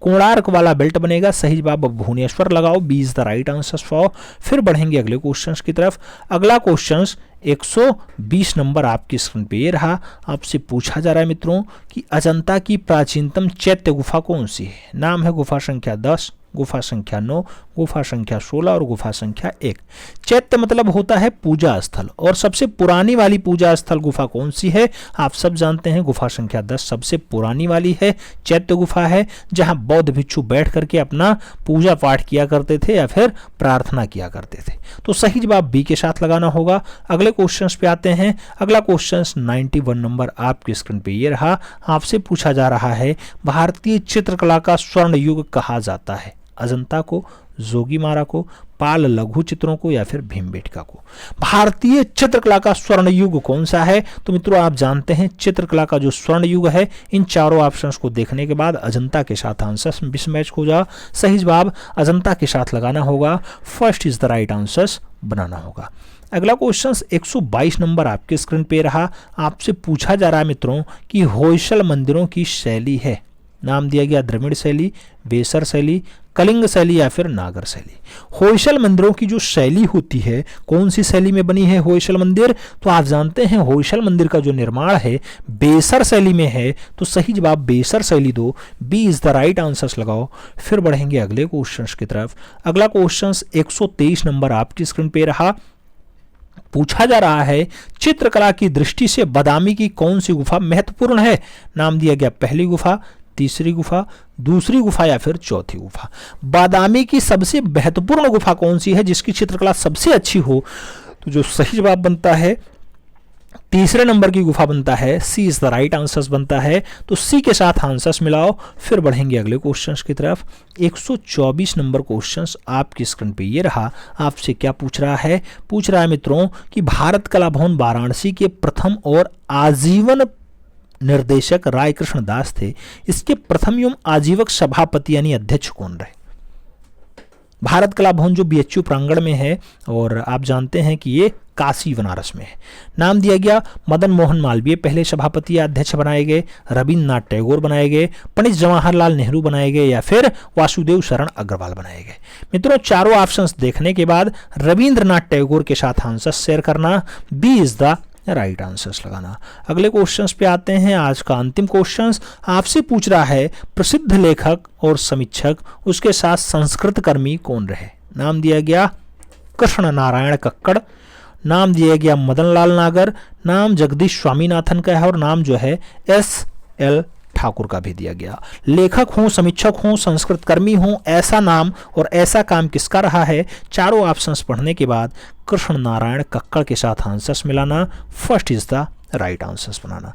कोणार्क वाला बेल्ट बनेगा। सही जवाब भुवनेश्वर लगाओ। B is the right answer for. फिर बढ़ेंगे अगले क्वेश्चंस की तरफ। अगला क्वेश्चन 120 नंबर आपकी स्क्रीन पे ये रहा। आपसे पूछा जा रहा है मित्रों कि अजंता की प्राचीनतम चैत्य गुफा कौन सी है? नाम है गुफा संख्या 10, गुफा संख्या 9, गुफा संख्या 16 और गुफा संख्या 1। चैत्य मतलब होता है पूजा स्थल, और सबसे पुरानी वाली पूजा स्थल गुफा कौन सी है? आप सब जानते हैं गुफा संख्या 10 सबसे पुरानी वाली है, चैत्य गुफा है, जहां बौद्ध भिक्षु बैठ करके अपना पूजा पाठ किया करते थे या फिर प्रार्थना किया करते थे। तो सही जवाब बी के साथ लगाना होगा। अगले क्वेश्चन पे आते हैं। अगला क्वेश्चन 91 नंबर आपकी स्क्रीन पे ये रहा। आपसे पूछा जा रहा है भारतीय चित्रकला का स्वर्ण युग कहा जाता है? अजंता को, जोगीमारा को, पाल लघु चित्रों को या फिर भीमबेटका को? भारतीय चित्रकला का स्वर्ण युग कौन सा है? तो मित्रों आप जानते हैं चित्रकला का जो स्वर्ण युग है, इन चारों ऑप्शंस को देखने के बाद अजंता के साथ आंसर मिसमैच हो जा। सही जवाब अजंता के साथ लगाना होगा। First is the right answer बनाना होगा। अगला क्वेश्चन 122 नंबर आपके स्क्रीन पे रहा। आपसे पूछा जा रहा है मित्रों कि होयसल मंदिरों की शैली है। नाम दिया गया द्रविड़ शैली, वेसर शैली, कलिंग शैली या फिर नागर शैली। होयसल मंदिरों की जो शैली होती है, कौन सी शैली में बनी है होयसल मंदिर? तो आप जानते हैं होयसल मंदिर का जो निर्माण है बेसर शैली में है, तो सही जवाब बेसर शैली दो, B is the right answer लगाओ। फिर बढ़ेंगे अगले क्वेश्चन की तरफ। अगला क्वेश्चन 123 नंबर आपकी स्क्रीन पे रहा। पूछा जा रहा है चित्रकला की दृष्टि से बादामी की कौन सी गुफा महत्वपूर्ण है? नाम दिया गया पहली गुफा, तीसरी गुफा, दूसरी गुफा या फिर चौथी गुफा। बादामी की सबसे महत्वपूर्ण गुफा कौन सी है जिसकी चित्रकला सबसे अच्छी हो? तो जो सही जवाब बनता है तीसरे नंबर की गुफा बनता है, सी इज द राइट आंसर्स बनता है। तो सी के साथ आंसर्स मिलाओ। फिर बढ़ेंगे अगले क्वेश्चंस की तरफ। 124 नंबर क्वेश्चंस आपकी स्क्रीन पे ये रहा। आपसे क्या पूछ रहा है? पूछ रहा है मित्रों कि भारत कला भवन वाराणसी के प्रथम और आजीवन निर्देशक राय कृष्ण दास थे। इसके प्रथम एवं आजीवक सभापति यानी अध्यक्ष कौन रहे? भारत कला भवन जो बीएचयू प्रांगण में है और आप जानते हैं कि ये काशी बनारस में है। नाम दिया गया मदन मोहन मालवीय पहले सभापति या अध्यक्ष बनाए गए, रविन्द्रनाथ टैगोर बनाए गए, पंडित जवाहरलाल नेहरू बनाए गए या फिर वासुदेव शरण अग्रवाल बनाए गए। मित्रों चारों ऑप्शंस देखने के बाद रविन्द्रनाथ टैगोर के साथ आंसर शेयर करना, B is the right answers लगाना। अगले क्वेश्चंस पे आते हैं। आज का अंतिम क्वेश्चंस आपसे पूछ रहा है प्रसिद्ध लेखक और समीक्षक उसके साथ संस्कृत कर्मी कौन रहे? नाम दिया गया कृष्ण नारायण कक्कड़, नाम दिया गया मदन लाल नागर, नाम जगदीश स्वामीनाथन का है और नाम जो है S.L. ठाकुर का भी दिया गया। लेखक हो, समीक्षक हो, संस्कृत कर्मी हो, ऐसा नाम और ऐसा काम किसका रहा है? चारों ऑप्शंस पढ़ने के बाद कृष्ण नारायण कक्कड़ के साथ आंसर्स मिलाना, first is the right answers banana.